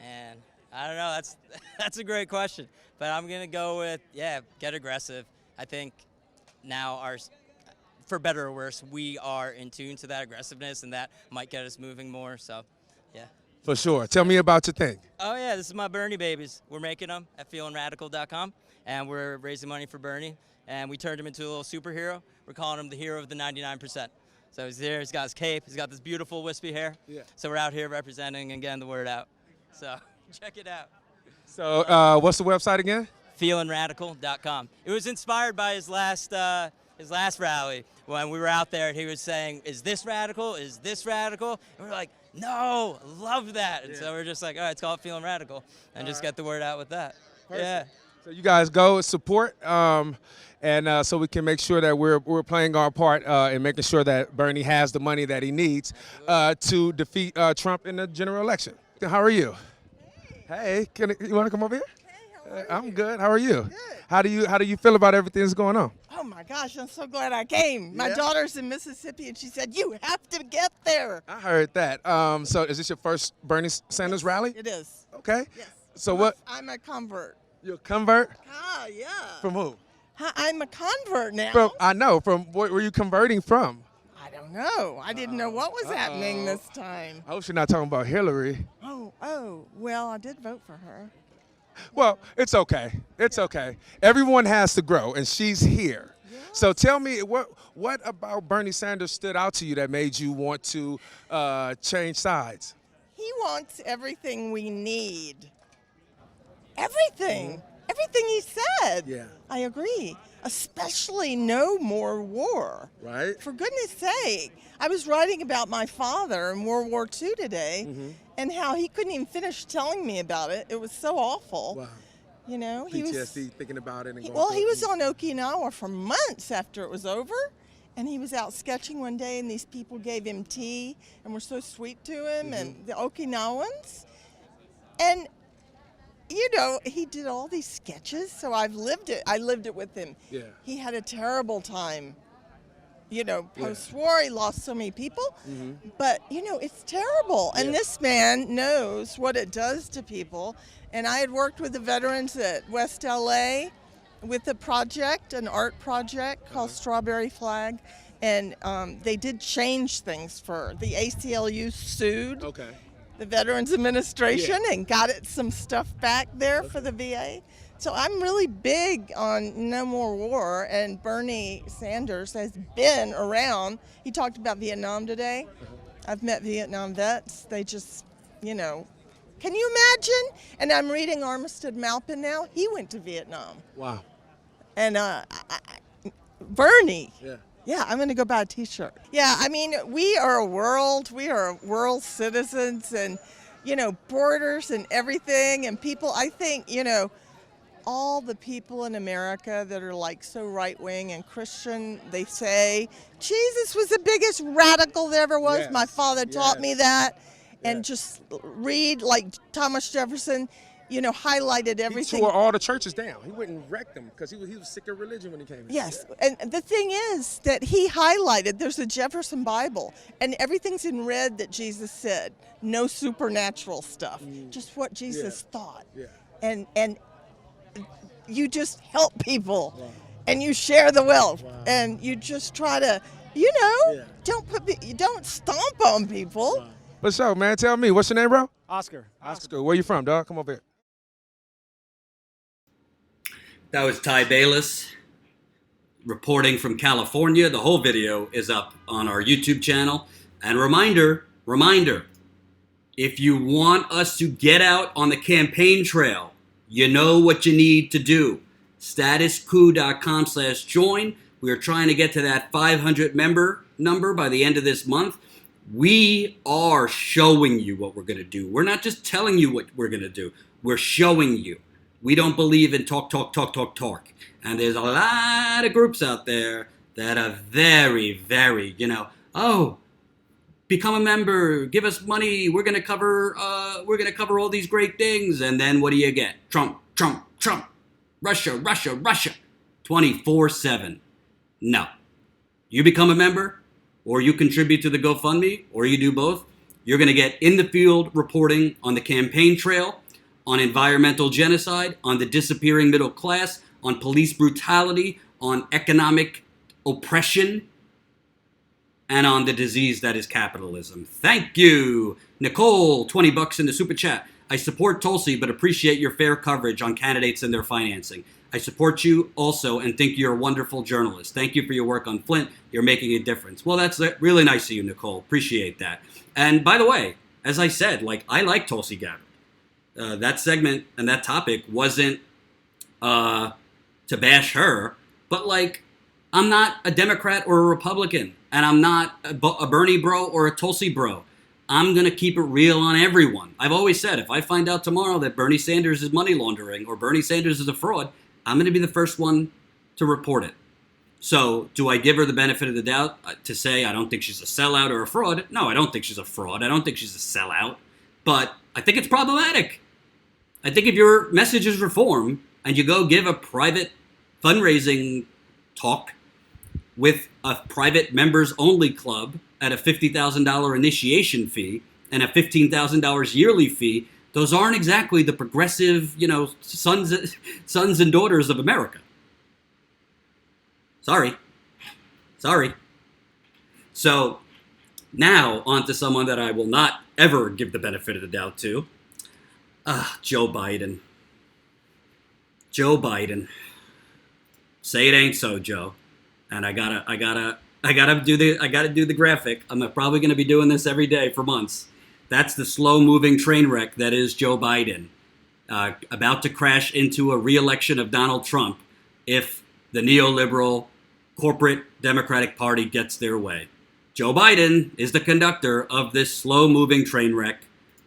And I don't know. That's a great question, but I'm gonna go with get aggressive. I think now for better or worse, we are in tune to that aggressiveness, and that might get us moving more, so, yeah. For sure. Tell me about your thing. Oh, yeah, this is my Bernie babies. We're making them at feelingradical.com, and we're raising money for Bernie, and we turned him into a little superhero. We're calling him the hero of the 99%. So he's there, he's got his cape, he's got this beautiful wispy hair. Yeah. So we're out here representing and getting the word out. So check it out. So what's the website again? feelingradical.com. It was inspired by his last rally when we were out there, and he was saying, is this radical? Is this radical? And we're like, no, love that. And so we're just like, all right, it's called Feeling Radical, and just get the word out with that. Perfect. Yeah. So you guys go support, and so we can make sure that we're playing our part in making sure that Bernie has the money that he needs to defeat Trump in the general election. How are you? Hey, you want to come over here? I'm good. How are you? Good. How do you feel about everything that's going on? Oh my gosh, I'm so glad I came. My daughter's in Mississippi, and she said, you have to get there. I heard that. So is this your first Bernie Sanders rally? It is. Okay. Yes. So what? I'm a convert. You're a convert? Ah, yeah. From who? I'm a convert now. I know. From what were you converting from? I don't know. I didn't know what was happening this time. I hope you're not talking about Hillary. Oh, well, I did vote for her. Well, it's okay. It's okay. Everyone has to grow, and she's here. Yeah. So tell me, what about Bernie Sanders stood out to you that made you want to change sides? He wants everything we need. Everything. Everything he said. Yeah. I agree. Especially no more war. Right. For goodness sake. I was writing about my father in World War II today, and how he couldn't even finish telling me about it. It was so awful. Wow. You know, PTSD, thinking about it. And he was on Okinawa for months after it was over, and he was out sketching one day, and these people gave him tea and were so sweet to him, and the Okinawans. And he did all these sketches, so I've lived it. I lived it with him. Yeah. He had a terrible time. post-war. He lost so many people. But, it's terrible. And this man knows what it does to people. And I had worked with the veterans at West LA with a project, an art project called Strawberry Flag. And they did change things for the ACLU sued the Veterans Administration and got it some stuff back there for the VA. So I'm really big on no more war, and Bernie Sanders has been around. He talked about Vietnam today. I've met Vietnam vets. They just, can you imagine? And I'm reading Armistead Maupin now. He went to Vietnam. Wow. And Bernie. Yeah, I'm going to go buy a T-shirt. Yeah, I mean, we are world citizens, and, borders and everything. And people, I think, all the people in America that are like so right-wing and Christian, they say, Jesus was the biggest radical there ever was. My father taught me that. And just read, like Thomas Jefferson, highlighted everything. He tore all the churches down. He wouldn't wreck them because he was sick of religion when he came in. Yes, and the thing is that he highlighted, there's a Jefferson Bible, and everything's in red that Jesus said. No supernatural stuff, just what Jesus thought. And you just help people, and you share the wealth, and you just try to, don't stomp on people. What's up, man? Tell me, what's your name, bro? Oscar. Where you from, dog? Come over here. That was Ty Bayless reporting from California. The whole video is up on our YouTube channel. And reminder, if you want us to get out on the campaign trail, you know what you need to do. Statuscoup.com/join. We are trying to get to that 500 member number by the end of this month. We are showing you what we're going to do. We're not just telling you what we're going to do. We're showing you. We don't believe in talk. And there's a lot of groups out there that are very, very, become a member, give us money, we're gonna cover all these great things, and then what do you get? Trump, Russia, 24/7. No. You become a member, or you contribute to the GoFundMe, or you do both, you're gonna get in the field reporting on the campaign trail, on environmental genocide, on the disappearing middle class, on police brutality, on economic oppression, and on the disease that is capitalism. Thank you. Nicole, $20 in the super chat. I support Tulsi, but appreciate your fair coverage on candidates and their financing. I support you also and think you're a wonderful journalist. Thank you for your work on Flint. You're making a difference. Well, that's really nice of you, Nicole. Appreciate that. And by the way, as I said, I like Tulsi Gabbard. That segment and that topic wasn't to bash her, but I'm not a Democrat or a Republican, and I'm not a Bernie bro or a Tulsi bro. I'm going to keep it real on everyone. I've always said, if I find out tomorrow that Bernie Sanders is money laundering or Bernie Sanders is a fraud, I'm going to be the first one to report it. So do I give her the benefit of the doubt to say I don't think she's a sellout or a fraud? No, I don't think she's a fraud. I don't think she's a sellout. But I think it's problematic. I think if your message is reform and you go give a private fundraising talk with a private members-only club at a $50,000 initiation fee and a $15,000 yearly fee, those aren't exactly the progressive, sons and daughters of America. Sorry. So now on to someone that I will not ever give the benefit of the doubt to. Joe Biden. Say it ain't so, Joe. And I gotta do the graphic. I'm probably gonna be doing this every day for months. That's the slow-moving train wreck that is Joe Biden, about to crash into a re-election of Donald Trump if the neoliberal corporate Democratic Party gets their way. Joe Biden is the conductor of this slow-moving train wreck.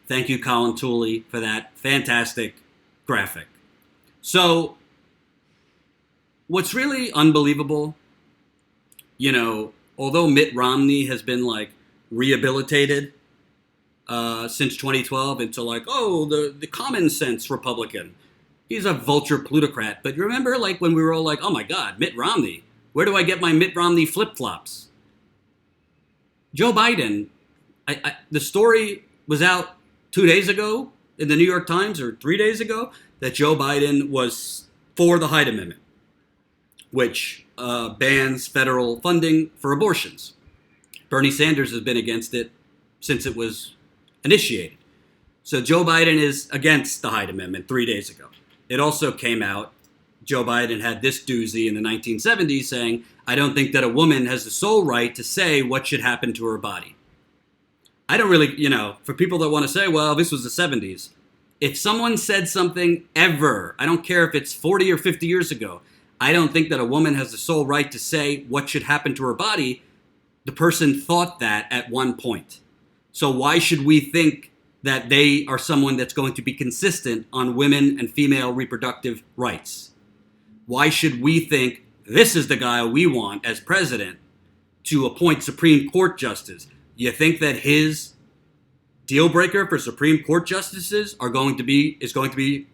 Thank you, Colin Tooley, for that fantastic graphic. So, what's really unbelievable, although Mitt Romney has been rehabilitated since 2012 into the common sense Republican. He's a vulture plutocrat. But remember when we were all oh my God, Mitt Romney, where do I get my Mitt Romney flip-flops? Joe Biden, the story was out 2 days ago in the New York Times, or 3 days ago, that Joe Biden was for the Hyde Amendment, which bans federal funding for abortions. Bernie Sanders has been against it since it was initiated. So Joe Biden is against the Hyde Amendment 3 days ago. It also came out, Joe Biden had this doozy in the 1970s saying, I don't think that a woman has the sole right to say what should happen to her body. I don't really, for people that want to say, well, this was the 70s. If someone said something ever, I don't care if it's 40 or 50 years ago, I don't think that a woman has the sole right to say what should happen to her body. The person thought that at one point. So why should we think that they are someone that's going to be consistent on women and female reproductive rights? Why should we think this is the guy we want as president to appoint Supreme Court justice? You think that his deal breaker for Supreme Court justices is going to be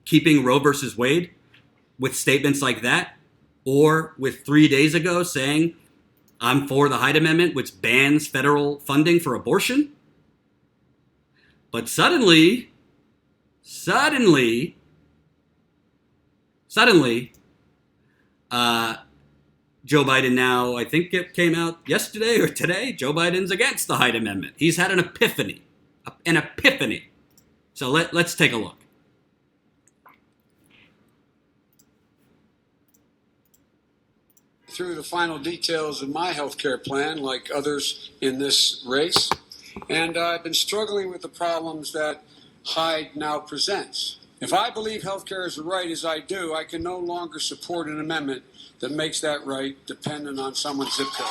keeping Roe versus Wade with statements like that? Or with 3 days ago saying, I'm for the Hyde Amendment, which bans federal funding for abortion? But suddenly, Joe Biden now, I think it came out yesterday or today, Joe Biden's against the Hyde Amendment. He's had an epiphany. So let's take a look. Through the final details of my health care plan, like others in this race, and I've been struggling with the problems that Hyde now presents. If I believe health care is a right, as I do, I can no longer support an amendment that makes that right dependent on someone's zip code.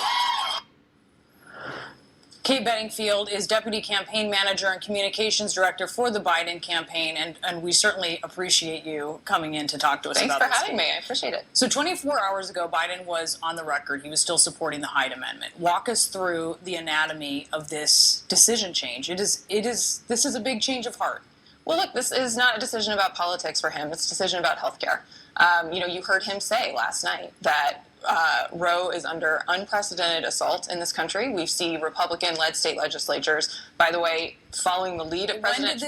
Kate Bedingfield is Deputy Campaign Manager and Communications Director for the Biden campaign, and we certainly appreciate you coming in to talk to us about this. Thanks for having me. I appreciate it. So 24 hours ago, Biden was on the record. He was still supporting the Hyde Amendment. Walk us through the anatomy of this decision change. This is a big change of heart. Well, look, this is not a decision about politics for him. It's a decision about health care. You heard him say last night that Roe is under unprecedented assault in this country. We see Republican-led state legislatures, by the way, following the lead of President.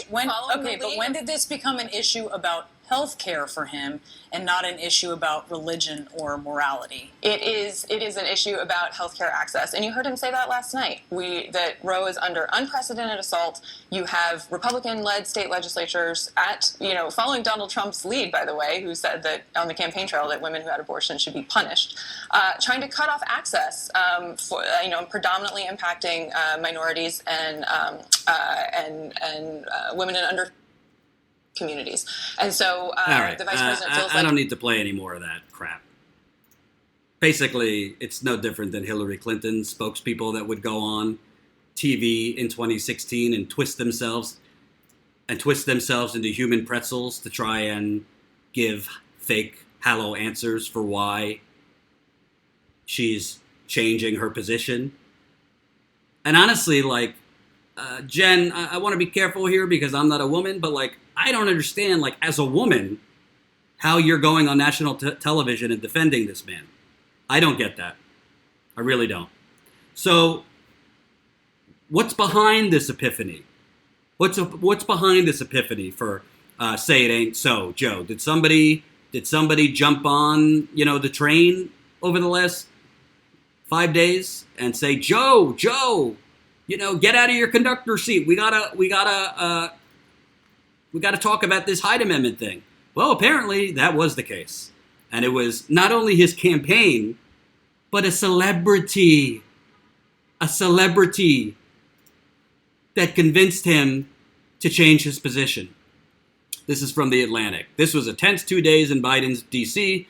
When did this become an issue about health care for him and not an issue about religion or morality? It is an issue about health care access. And you heard him say that last night, that Roe is under unprecedented assault. You have Republican-led state legislatures following Donald Trump's lead, by the way, who said that on the campaign trail that women who had abortions should be punished, trying to cut off access, predominantly impacting minorities and women in under communities. And so the Vice President feels I don't need to play any more of that crap. Basically, it's no different than Hillary Clinton's spokespeople that would go on TV in 2016 and twist themselves into human pretzels to try and give fake hollow answers for why she's changing her position. And honestly, Jen, I want to be careful here because I'm not a woman, but I don't understand, as a woman, how you're going on national television and defending this man. I don't get that. I really don't. So, what's behind this epiphany? What's behind this epiphany for say it ain't so, Joe? Did somebody jump on the train over the last 5 days and say, Joe, get out of your conductor seat. We gotta talk about this Hyde Amendment thing. Well, apparently that was the case. And it was not only his campaign, but a celebrity that convinced him to change his position. This is from The Atlantic. This was a tense 2 days in Biden's D.C.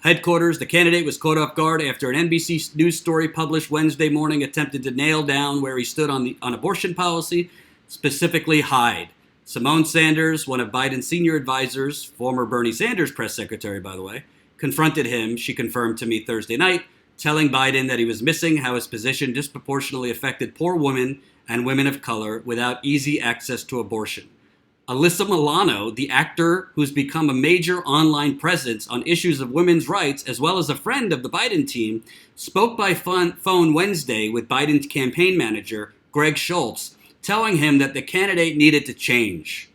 headquarters. The candidate was caught off guard after an NBC News story published Wednesday morning attempted to nail down where he stood on abortion policy, specifically Hyde. Simone Sanders, one of Biden's senior advisors, former Bernie Sanders press secretary, by the way, confronted him, she confirmed to me Thursday night, telling Biden that he was missing how his position disproportionately affected poor women and women of color without easy access to abortion. Alyssa Milano, the actor who's become a major online presence on issues of women's rights, as well as a friend of the Biden team, spoke by phone Wednesday with Biden's campaign manager, Greg Schultz, telling him that the candidate needed to change.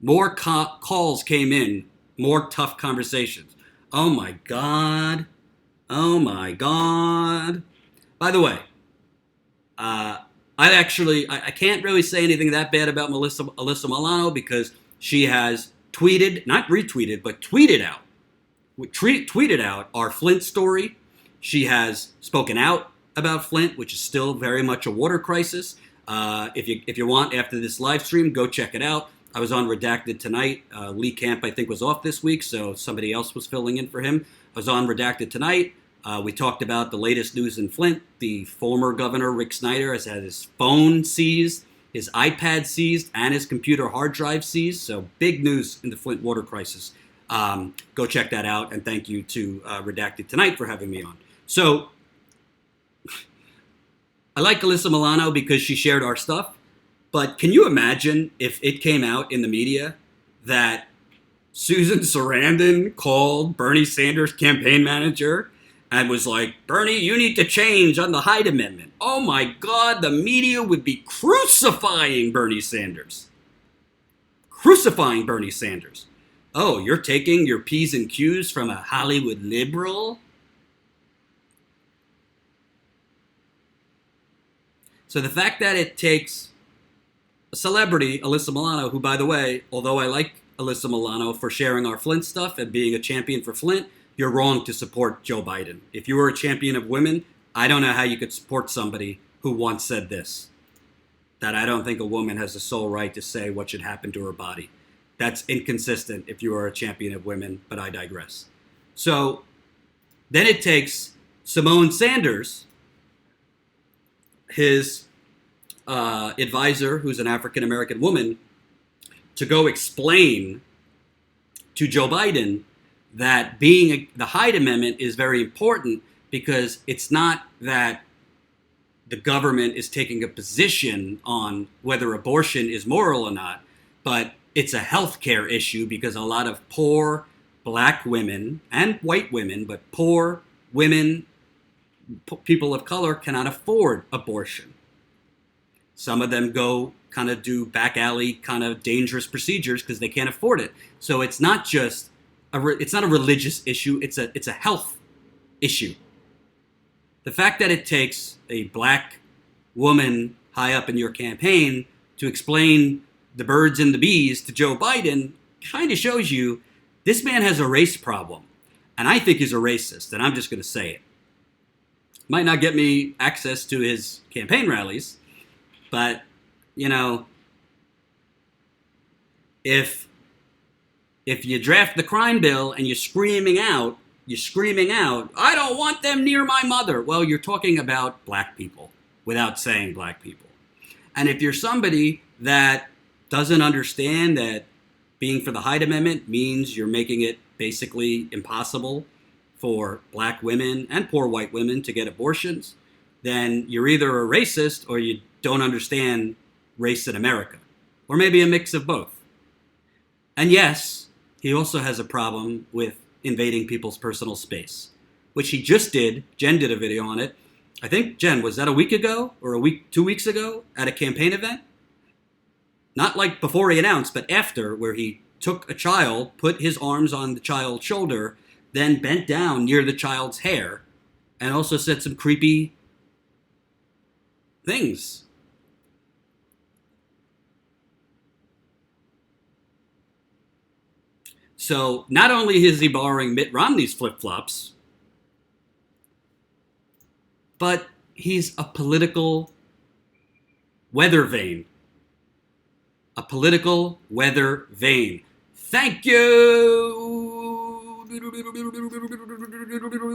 More calls came in, more tough conversations. Oh my God. Oh my God. By the way, I can't really say anything that bad about Alyssa Milano because she has tweeted, not retweeted, but tweeted out our Flint story. She has spoken out about Flint, which is still very much a water crisis. If you want, after this live stream, go check it out. I was on Redacted tonight. Lee Camp, I think, was off this week, so somebody else was filling in for him. I was on Redacted tonight. We talked about the latest news in Flint. The former governor, Rick Snyder, has had his phone seized, his iPad seized, and his computer hard drive seized. So big news in the Flint water crisis. Go check that out, and thank you to Redacted Tonight for having me on. So I like Alyssa Milano because she shared our stuff, but can you imagine if it came out in the media that Susan Sarandon called Bernie Sanders' campaign manager and was like, Bernie, you need to change on the Hyde Amendment. Oh my God, the media would be crucifying Bernie Sanders. Crucifying Bernie Sanders. Oh, you're taking your P's and Q's from a Hollywood liberal? So the fact that it takes a celebrity, Alyssa Milano, who, by the way, although I like Alyssa Milano for sharing our Flint stuff and being a champion for Flint, you're wrong to support Joe Biden. If you were a champion of women, I don't know how you could support somebody who once said this, that I don't think a woman has the sole right to say what should happen to her body. That's inconsistent if you are a champion of women, but I digress. So then it takes Simone Sanders, his advisor, who's an African-American woman, to go explain to Joe Biden that the Hyde Amendment is very important because it's not that the government is taking a position on whether abortion is moral or not, but it's a healthcare issue because a lot of poor black women and white women, but poor women, people of color cannot afford abortion. Some of them go kind of do back alley kind of dangerous procedures because they can't afford it. So it's not just it's not a religious issue. It's a health issue. The fact that it takes a black woman high up in your campaign to explain the birds and the bees to Joe Biden kind of shows you this man has a race problem. And I think he's a racist, and I'm just going to say it. Might not get me access to his campaign rallies, but, you know, if you draft the crime bill and you're screaming out, I don't want them near my mother. Well, you're talking about black people without saying black people. And if you're somebody that doesn't understand that being for the Hyde Amendment means you're making it basically impossible for black women and poor white women to get abortions, then you're either a racist or you don't understand race in America, or maybe a mix of both. And yes, he also has a problem with invading people's personal space, which he just did. Jen did a video on it. I think, Jen, was that a week ago or 2 weeks ago at a campaign event? Not like before he announced, but after, where he took a child, put his arms on the child's shoulder, then bent down near the child's hair, and also said some creepy things. So not only is he borrowing Mitt Romney's flip-flops, but he's a political weather vane. A political weather vane. Thank you,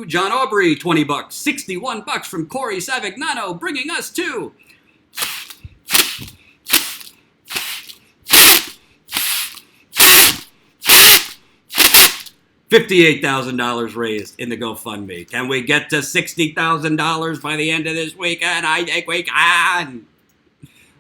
John Aubrey, $20, $61 from Corey Savignano, bringing us to $58,000 raised in the GoFundMe. Can we get to $60,000 by the end of this weekend? I think we can.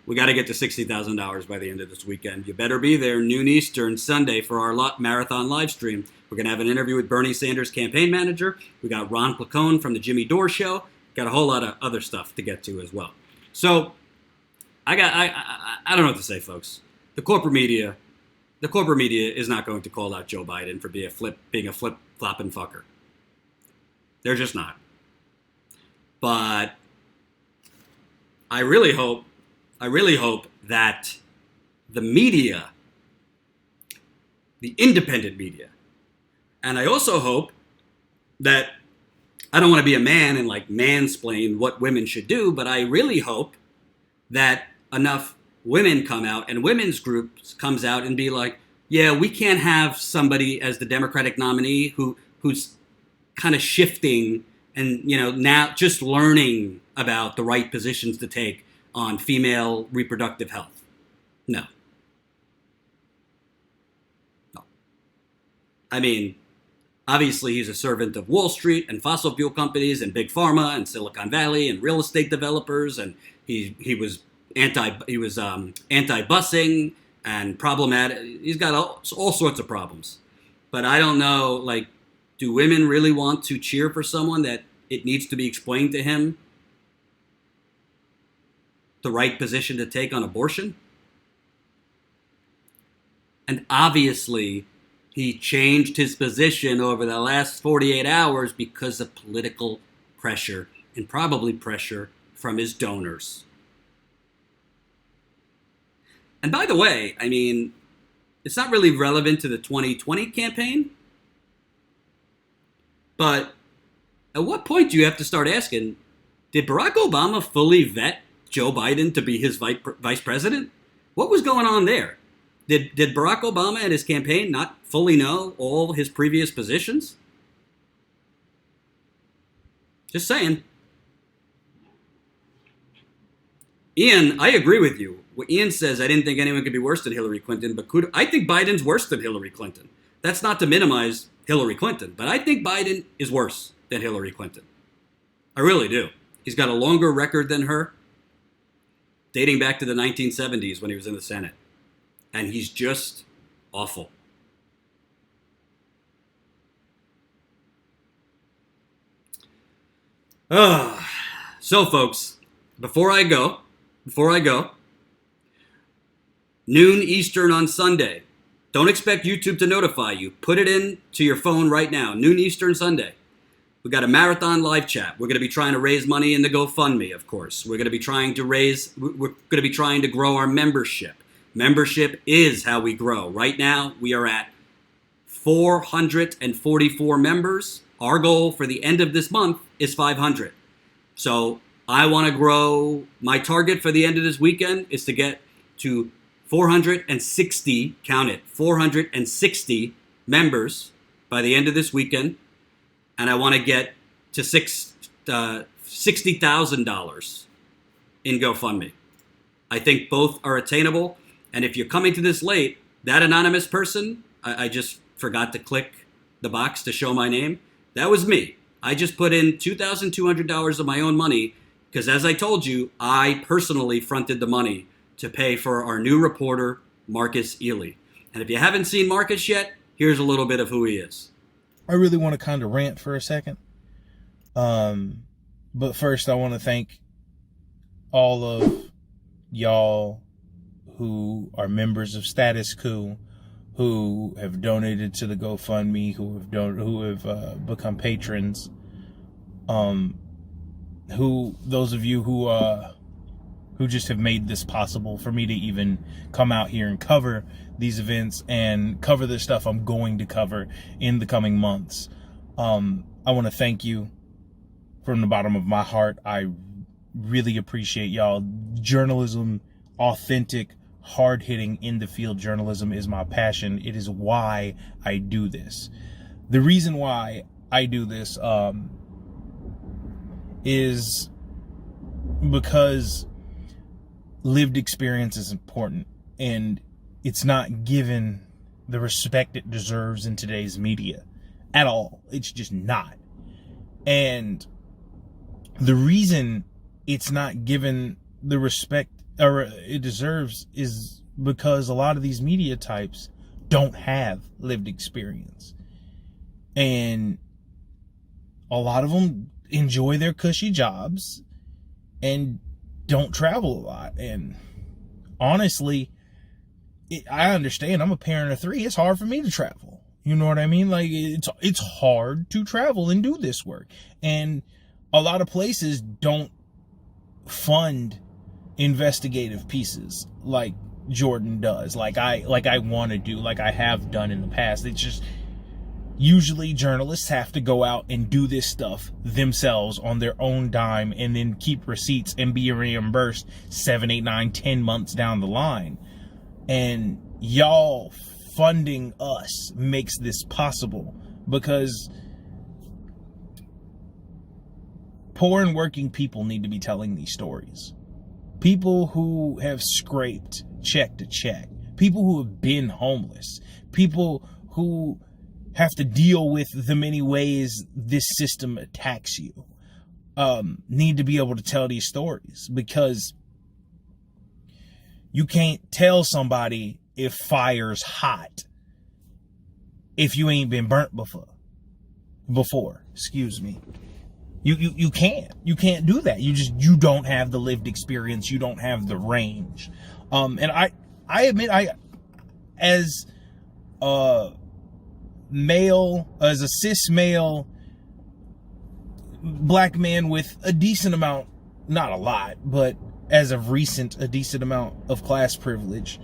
We got to get to $60,000 by the end of this weekend. You better be there noon Eastern Sunday for our marathon live stream. We're going to have an interview with Bernie Sanders' campaign manager. We got Ron Placone from the Jimmy Dore Show. Got a whole lot of other stuff to get to as well. So I don't know what to say, folks. The corporate media is not going to call out Joe Biden for being a flip-flopping fucker. They're just not. But I really hope that the media, the independent media, and I also hope that, I don't want to be a man and like mansplain what women should do, but I really hope that enough women come out and women's groups comes out and be like, yeah, we can't have somebody as the Democratic nominee who's kind of shifting and, now just learning about the right positions to take on female reproductive health. No. I mean, obviously he's a servant of Wall Street and fossil fuel companies and big pharma and Silicon Valley and real estate developers, and he was anti-busing and problematic. He's got all sorts of problems. But I don't know, like, do women really want to cheer for someone that it needs to be explained to him the right position to take on abortion? And obviously, he changed his position over the last 48 hours because of political pressure and probably pressure from his donors. And by the way, I mean, it's not really relevant to the 2020 campaign, but at what point do you have to start asking, did Barack Obama fully vet Joe Biden to be his vice president? What was going on there? Did Barack Obama and his campaign not fully know all his previous positions? Just saying. Ian, I agree with you. What Ian says, I didn't think anyone could be worse than Hillary Clinton, but I think Biden's worse than Hillary Clinton. That's not to minimize Hillary Clinton, but I think Biden is worse than Hillary Clinton. I really do. He's got a longer record than her, dating back to the 1970s when he was in the Senate. And he's just awful. So, folks, before I go, noon Eastern on Sunday. Don't expect YouTube to notify you. Put it in to your phone right now. Noon Eastern Sunday. We got a marathon live chat. We're going to be trying to raise money in the GoFundMe, of course. We're going to be trying to grow our membership. Membership is how we grow. Right now, we are at 444 members. Our goal for the end of this month is 500. So I want to grow. My target for the end of this weekend is to get to 460, count it, 460 members by the end of this weekend. And I want to get to $60,000 in GoFundMe. I think both are attainable. And if you're coming to this late, that anonymous person, I just forgot to click the box to show my name. That was me. I just put in $2,200 of my own money because, as I told you, I personally fronted the money to pay for our new reporter, Marcus Ely. And if you haven't seen Marcus yet, here's a little bit of who he is. I really want to kind of rant for a second. But first, I want to thank all of y'all who are members of Status Coup, who have donated to the GoFundMe, who have become patrons. Those of you who just have made this possible for me to even come out here and cover these events and cover the stuff I'm going to cover in the coming months. I want to thank you from the bottom of my heart. I really appreciate y'all. Journalism, authentic, hard-hitting, in-the-field journalism is my passion. It is why I do this. The reason why I do this is because lived experience is important, and it's not given the respect it deserves in today's media at all. It's just not. And the reason it's not given the respect it deserves is because a lot of these media types don't have lived experience. And a lot of them enjoy their cushy jobs and don't travel a lot. And honestly, I understand. I'm a parent of 3. It's hard for me to travel. You know what I mean? Like, it's hard to travel and do this work. And a lot of places don't fund investigative pieces like Jordan does, like I want to do, like I have done in the past. It's just usually journalists have to go out and do this stuff themselves on their own dime and then keep receipts and be reimbursed 7, 8, 9, 10 months down the line. And y'all funding us makes this possible, because poor and working people need to be telling these stories. People who have scraped check to check, people who have been homeless, people who have to deal with the many ways this system attacks you, need to be able to tell these stories, because you can't tell somebody if fire's hot if you ain't been burnt before. Excuse me. You can't do that. You don't have the lived experience. You don't have the range. And I admit, as a cis male black man with a decent amount, not a lot, but as of recent, a decent amount of class privilege,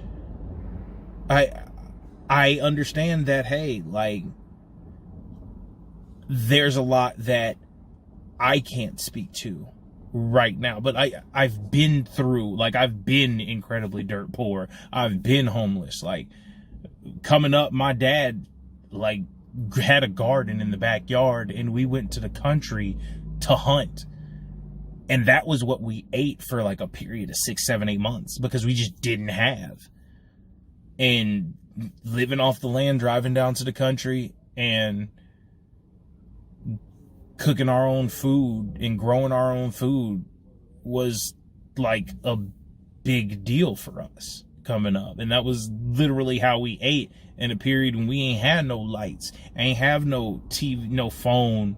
I understand that, hey, like, there's a lot that I can't speak to right now, but I've been through, like, I've been incredibly dirt poor. I've been homeless. Like, coming up, my dad, like, had a garden in the backyard, and we went to the country to hunt. And that was what we ate for like a period of 6, 7, 8 months, because we just didn't have. And living off the land, driving down to the country and cooking our own food and growing our own food was like a big deal for us coming up. And that was literally how we ate in a period when we ain't had no lights, ain't have no TV, no phone.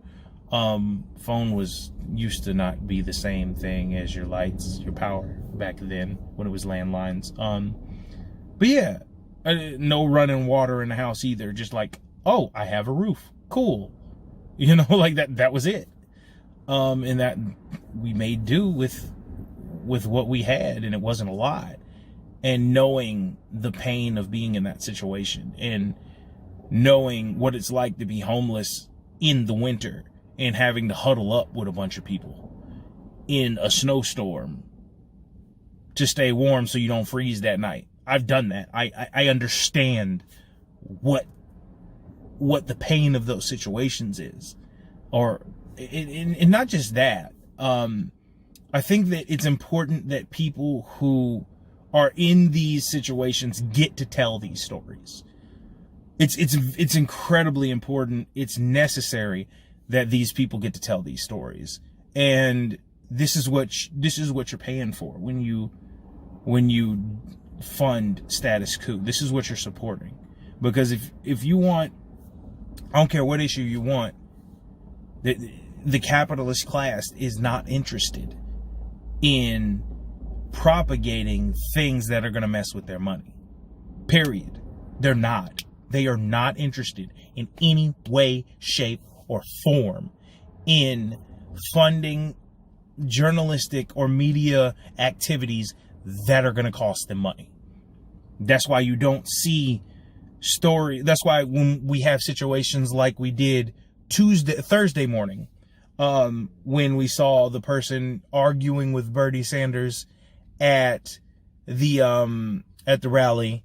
Phone was used to not be the same thing as your lights, your power back then when it was landlines. But yeah, no running water in the house either. Just like, oh, I have a roof. Cool. You know, like that was it. And that we made do with what we had, and it wasn't a lot. And knowing the pain of being in that situation, and knowing what it's like to be homeless in the winter and having to huddle up with a bunch of people in a snowstorm to stay warm so you don't freeze that night. I've done that. I understand what the pain of those situations is. And not just that. I think that it's important that people who are in these situations get to tell these stories. It's incredibly important. It's necessary that these people get to tell these stories. And this is what you're paying for when you fund Status Coup. This is what you're supporting. Because if you want, I don't care what issue you want, the capitalist class is not interested in propagating things that are going to mess with their money. Period. They're not. They are not interested in any way, shape, or form in funding journalistic or media activities that are going to cost them money. That's why you don't see that's why when we have situations like we did Thursday morning, when we saw the person arguing with Bernie Sanders at the rally,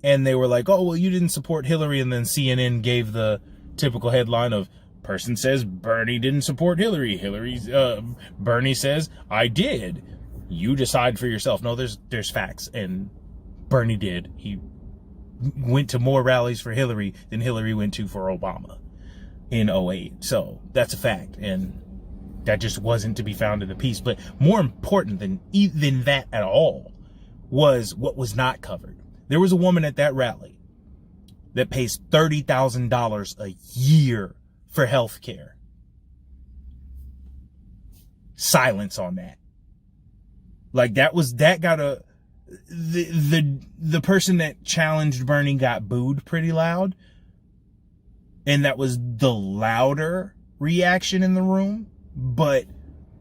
and they were like, oh, well, you didn't support Hillary, and then CNN gave the typical headline of, person says Bernie didn't support Hillary. Bernie says, I did. You decide for yourself. No, there's facts, and Bernie did. He went to more rallies for Hillary than Hillary went to for Obama in 2008. So that's a fact. And That just wasn't to be found in the piece. But more important than even that at all was what was not covered. There was a woman at that rally that pays $30,000 a year for health care. Silence on that. Like that got the person that challenged Bernie got booed pretty loud. And that was the louder reaction in the room. But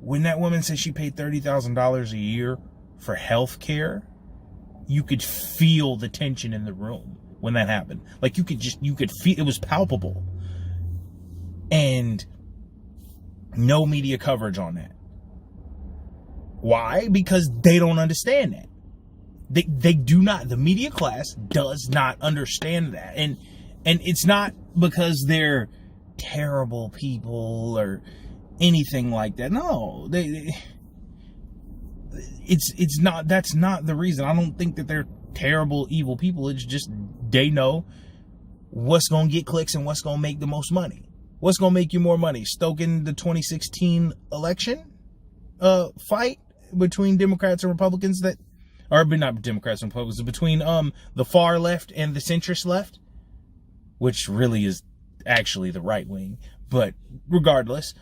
when that woman said she paid $30,000 a year for health care, you could feel the tension in the room when that happened. Like you could feel, it was palpable. And no media coverage on that. Why? Because they don't understand that. They do not, the media class does not understand that. And it's not because they're terrible people or anything like that. No, it's not, that's not the reason. I don't think that they're terrible, evil people. It's just they know what's going to get clicks and what's going to make the most money. What's going to make you more money? Stoking the 2016 election fight between Democrats and Republicans not Democrats and Republicans, between the far left and the centrist left, which really is actually the right wing. But regardless,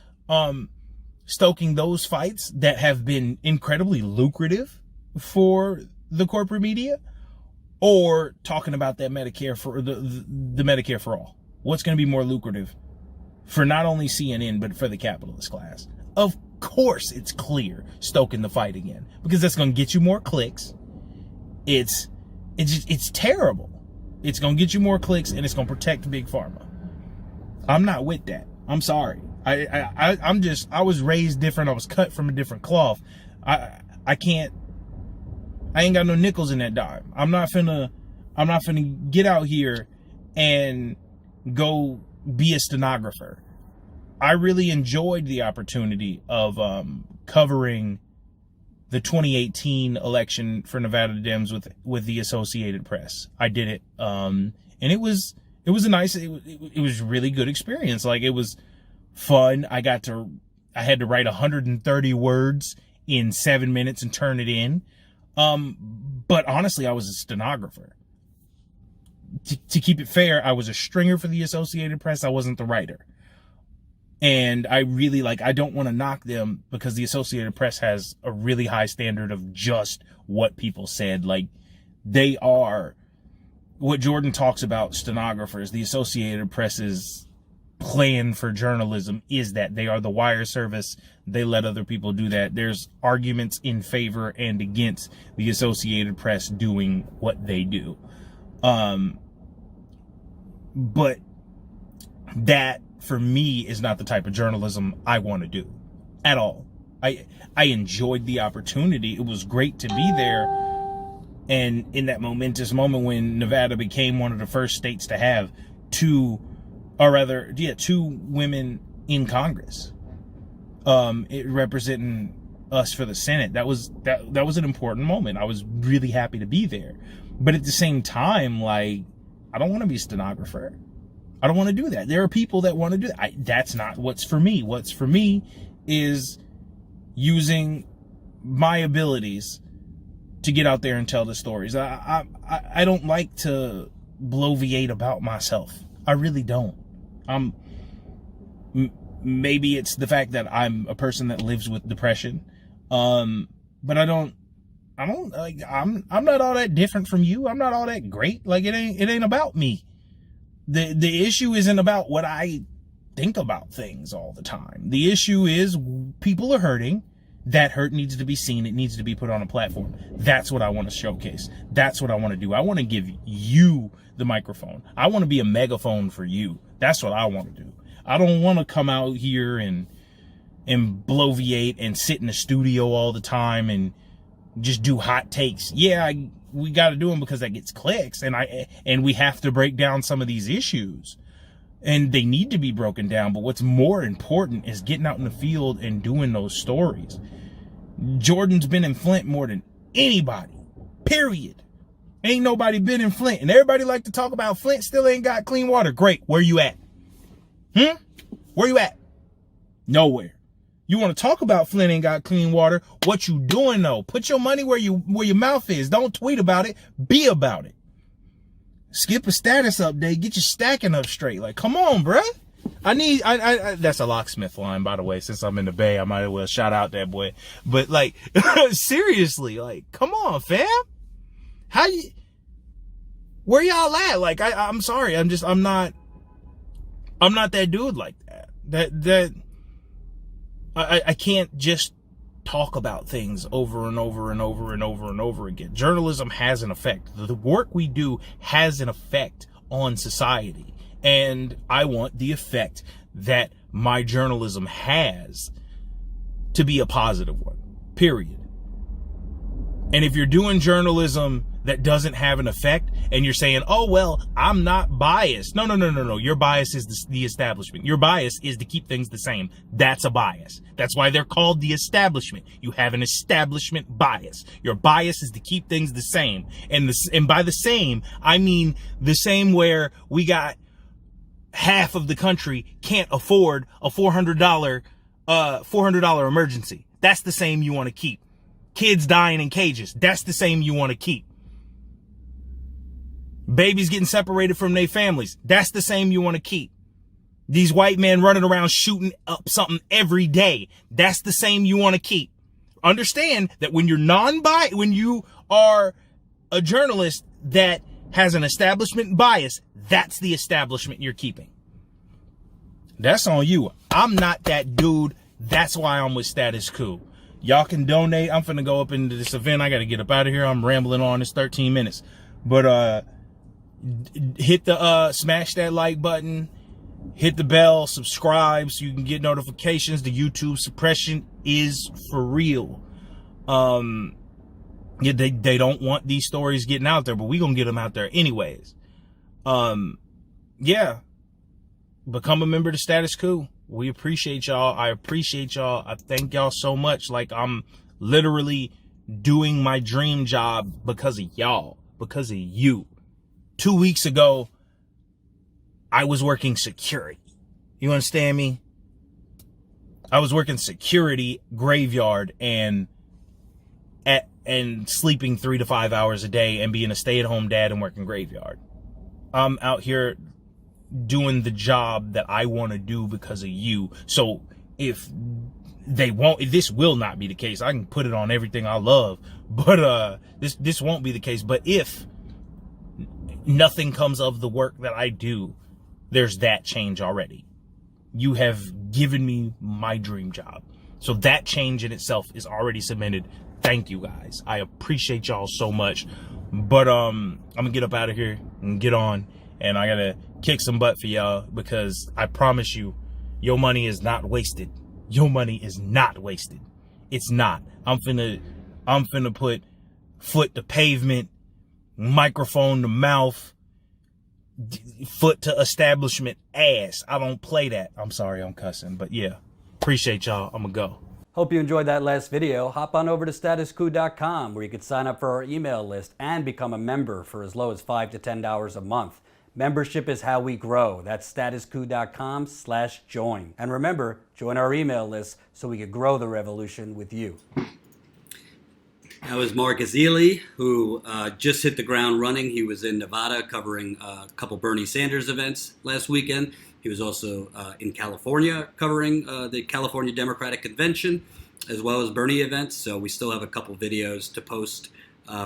stoking those fights that have been incredibly lucrative for the corporate media, or talking about that Medicare for the Medicare for all. What's going to be more lucrative for not only CNN, but for the capitalist class? Of course, it's clear stoking the fight again, because that's going to get you more clicks. It's terrible. It's going to get you more clicks, and it's going to protect Big Pharma. I'm not with that. I'm sorry. I was raised different. I was cut from a different cloth. I ain't got no nickels in that dime. I'm not finna get out here and go be a stenographer. I really enjoyed the opportunity of covering the 2018 election for Nevada Dems with the Associated Press. I did it, and it was a nice, it was really good experience. Like, it was fun. I had to write 130 words in 7 minutes and turn it in. But honestly, I was a stenographer. To keep it fair, I was a stringer for the Associated Press. I wasn't the writer. And I really, I don't want to knock them, because the Associated Press has a really high standard of just what people said. Like, they are what Jordan talks about stenographers. The Associated Press's plan for journalism is that they are the wire service. They let other people do that. There's arguments in favor and against the Associated Press doing what they do. But that, for me, is not the type of journalism I want to do at all. I enjoyed the opportunity. It was great to be there. And in that momentous moment when Nevada became one of the first states to have two women in Congress, it representing us for the Senate. That was an important moment. I was really happy to be there. But at the same time, I don't want to be a stenographer. I don't want to do that. There are people that want to do that. That's not what's for me. What's for me is using my abilities to get out there and tell the stories. I don't like to bloviate about myself. I really don't. Maybe it's the fact that I'm a person that lives with depression. But I'm not all that different from you. I'm not all that great. It ain't about me. The issue isn't about what I think about things all the time. The issue is people are hurting. That hurt needs to be seen. It needs to be put on a platform. That's what I want to showcase. That's what I want to do. I want to give you the microphone. I want to be a megaphone for you. That's what I want to do. I don't want to come out here and bloviate and sit in the studio all the time and just do hot takes. Yeah, we got to do them because that gets clicks, and we have to break down some of these issues, and they need to be broken down. But what's more important is getting out in the field and doing those stories. Jordan's been in Flint more than anybody, period. Ain't nobody been in Flint, and everybody like to talk about Flint still ain't got clean water. Great. Where you at? Where you at? Nowhere. You want to talk about Flint ain't got clean water? What you doing though? Put your money where your mouth is. Don't tweet about it. Be about it. Skip a status update. Get your stacking up straight. Like, come on, bruh. I that's a locksmith line, by the way. Since I'm in the Bay, I might as well shout out that boy. But like, seriously, like, come on, fam. Where y'all at? Like, I'm sorry. I'm not that dude like that. I can't just talk about things over and over and over and over and over again. Journalism has an effect. The work we do has an effect on society. And I want the effect that my journalism has to be a positive one, period. And if you're doing journalism that doesn't have an effect and you're saying, oh, well, I'm not biased. No. Your bias is the establishment. Your bias is to keep things the same. That's a bias. That's why they're called the establishment. You have an establishment bias. Your bias is to keep things the same. And by the same, I mean the same where we got half of the country can't afford a $400 emergency. That's the same you want to keep. Kids dying in cages. That's the same you want to keep. Babies getting separated from their families. That's the same you want to keep. These white men running around shooting up something every day. That's the same you want to keep. Understand that when when you are a journalist that has an establishment bias, that's the establishment you're keeping. That's on you. I'm not that dude. That's why I'm with Status Quo. Y'all can donate. I'm finna go up into this event. I got to get up out of here. I'm rambling on. It's 13 minutes. But hit the smash that like button. Hit the bell. Subscribe so you can get notifications. The YouTube suppression is for real. Yeah, they don't want these stories getting out there, but we gonna get them out there anyways. Yeah. Become a member of the Status Quo. We appreciate y'all. I appreciate y'all. I thank y'all so much. Like, I'm literally doing my dream job because of y'all, because of you. 2 weeks ago, I was working security. You understand me? I was working security graveyard and sleeping 3 to 5 hours a day and being a stay-at-home dad and working graveyard. I'm out here doing the job that I want to do because of you. So if this will not be the case. I can put it on everything I love, but this won't be the case. But if nothing comes of the work that I do, there's that change already. You have given me my dream job. So that change in itself is already cemented. Thank you guys. I appreciate y'all so much. But I'm gonna get up out of here and get on, and I gotta kick some butt for y'all, because I promise you, your money is not wasted. Your money is not wasted. It's not. I'm finna put foot to pavement, microphone to mouth, foot to establishment ass. I don't play that. I'm sorry, I'm cussing, but yeah. Appreciate y'all. I'm gonna go. Hope you enjoyed that last video. Hop on over to statusquo.com where you can sign up for our email list and become a member for as low as $5 to $10 a month. Membership is how we grow. That's statusquo.com/join. And remember, join our email list so we can grow the revolution with you. That was Marcus Ely, who just hit the ground running. He was in Nevada covering a couple Bernie Sanders events last weekend. He was also in California covering the California Democratic Convention, as well as Bernie events. So we still have a couple videos to post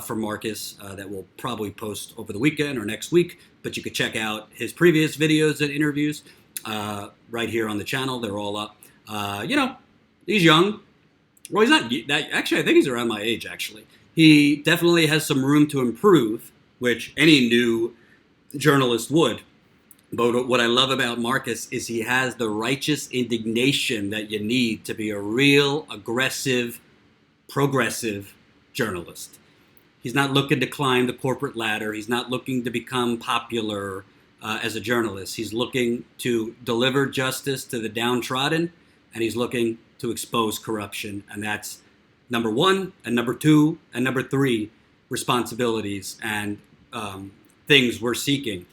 for Marcus that we'll probably post over the weekend or next week. But you could check out his previous videos and interviews right here on the channel. They're all up. He's young. Well, he's not. Actually, I think he's around my age, actually. He definitely has some room to improve, which any new journalist would. But what I love about Marcus is he has the righteous indignation that you need to be a real, aggressive, progressive journalist. He's not looking to climb the corporate ladder. He's not looking to become popular as a journalist. He's looking to deliver justice to the downtrodden, and he's looking to expose corruption. And that's number one, and number two, and number three responsibilities and things we're seeking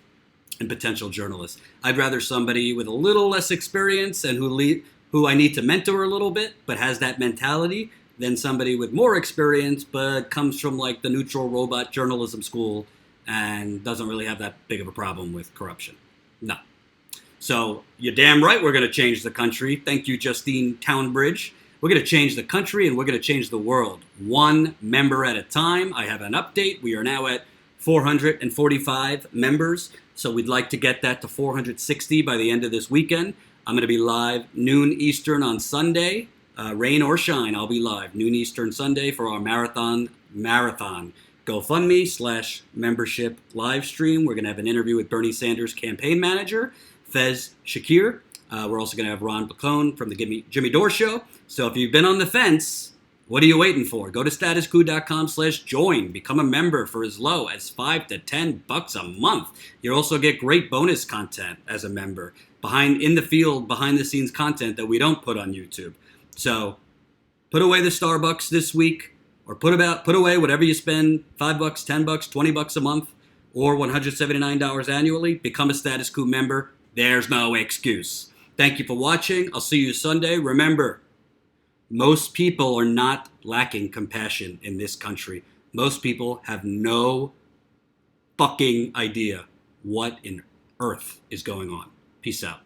in potential journalists. I'd rather somebody with a little less experience and who who I need to mentor a little bit, but has that mentality, than somebody with more experience, but comes from like the neutral robot journalism school and doesn't really have that big of a problem with corruption. No. So you're damn right we're going to change the country. Thank you, Justine Townbridge. We're going to change the country and we're going to change the world. One member at a time. I have an update. We are now at 445 members. So we'd like to get that to 460 by the end of this weekend. I'm going to be live noon Eastern on Sunday. Rain or shine, I'll be live noon Eastern Sunday for our marathon GoFundMe/membership live stream. We're going to have an interview with Bernie Sanders campaign manager, Fez Shakir. We're also going to have Ron Bacone from the Jimmy Dore Show. So if you've been on the fence, what are you waiting for? Go to statusquo.com/join. Become a member for as low as $5 to $10 a month. You'll also get great bonus content as a member. Behind the scenes content that we don't put on YouTube. So put away the Starbucks this week, or put away whatever you spend, $5, $10, $20 a month, or $179 annually. Become a Status Quo member. There's no excuse. Thank you for watching. I'll see you Sunday. Remember, most people are not lacking compassion in this country. Most people have no fucking idea what in earth is going on. Peace out.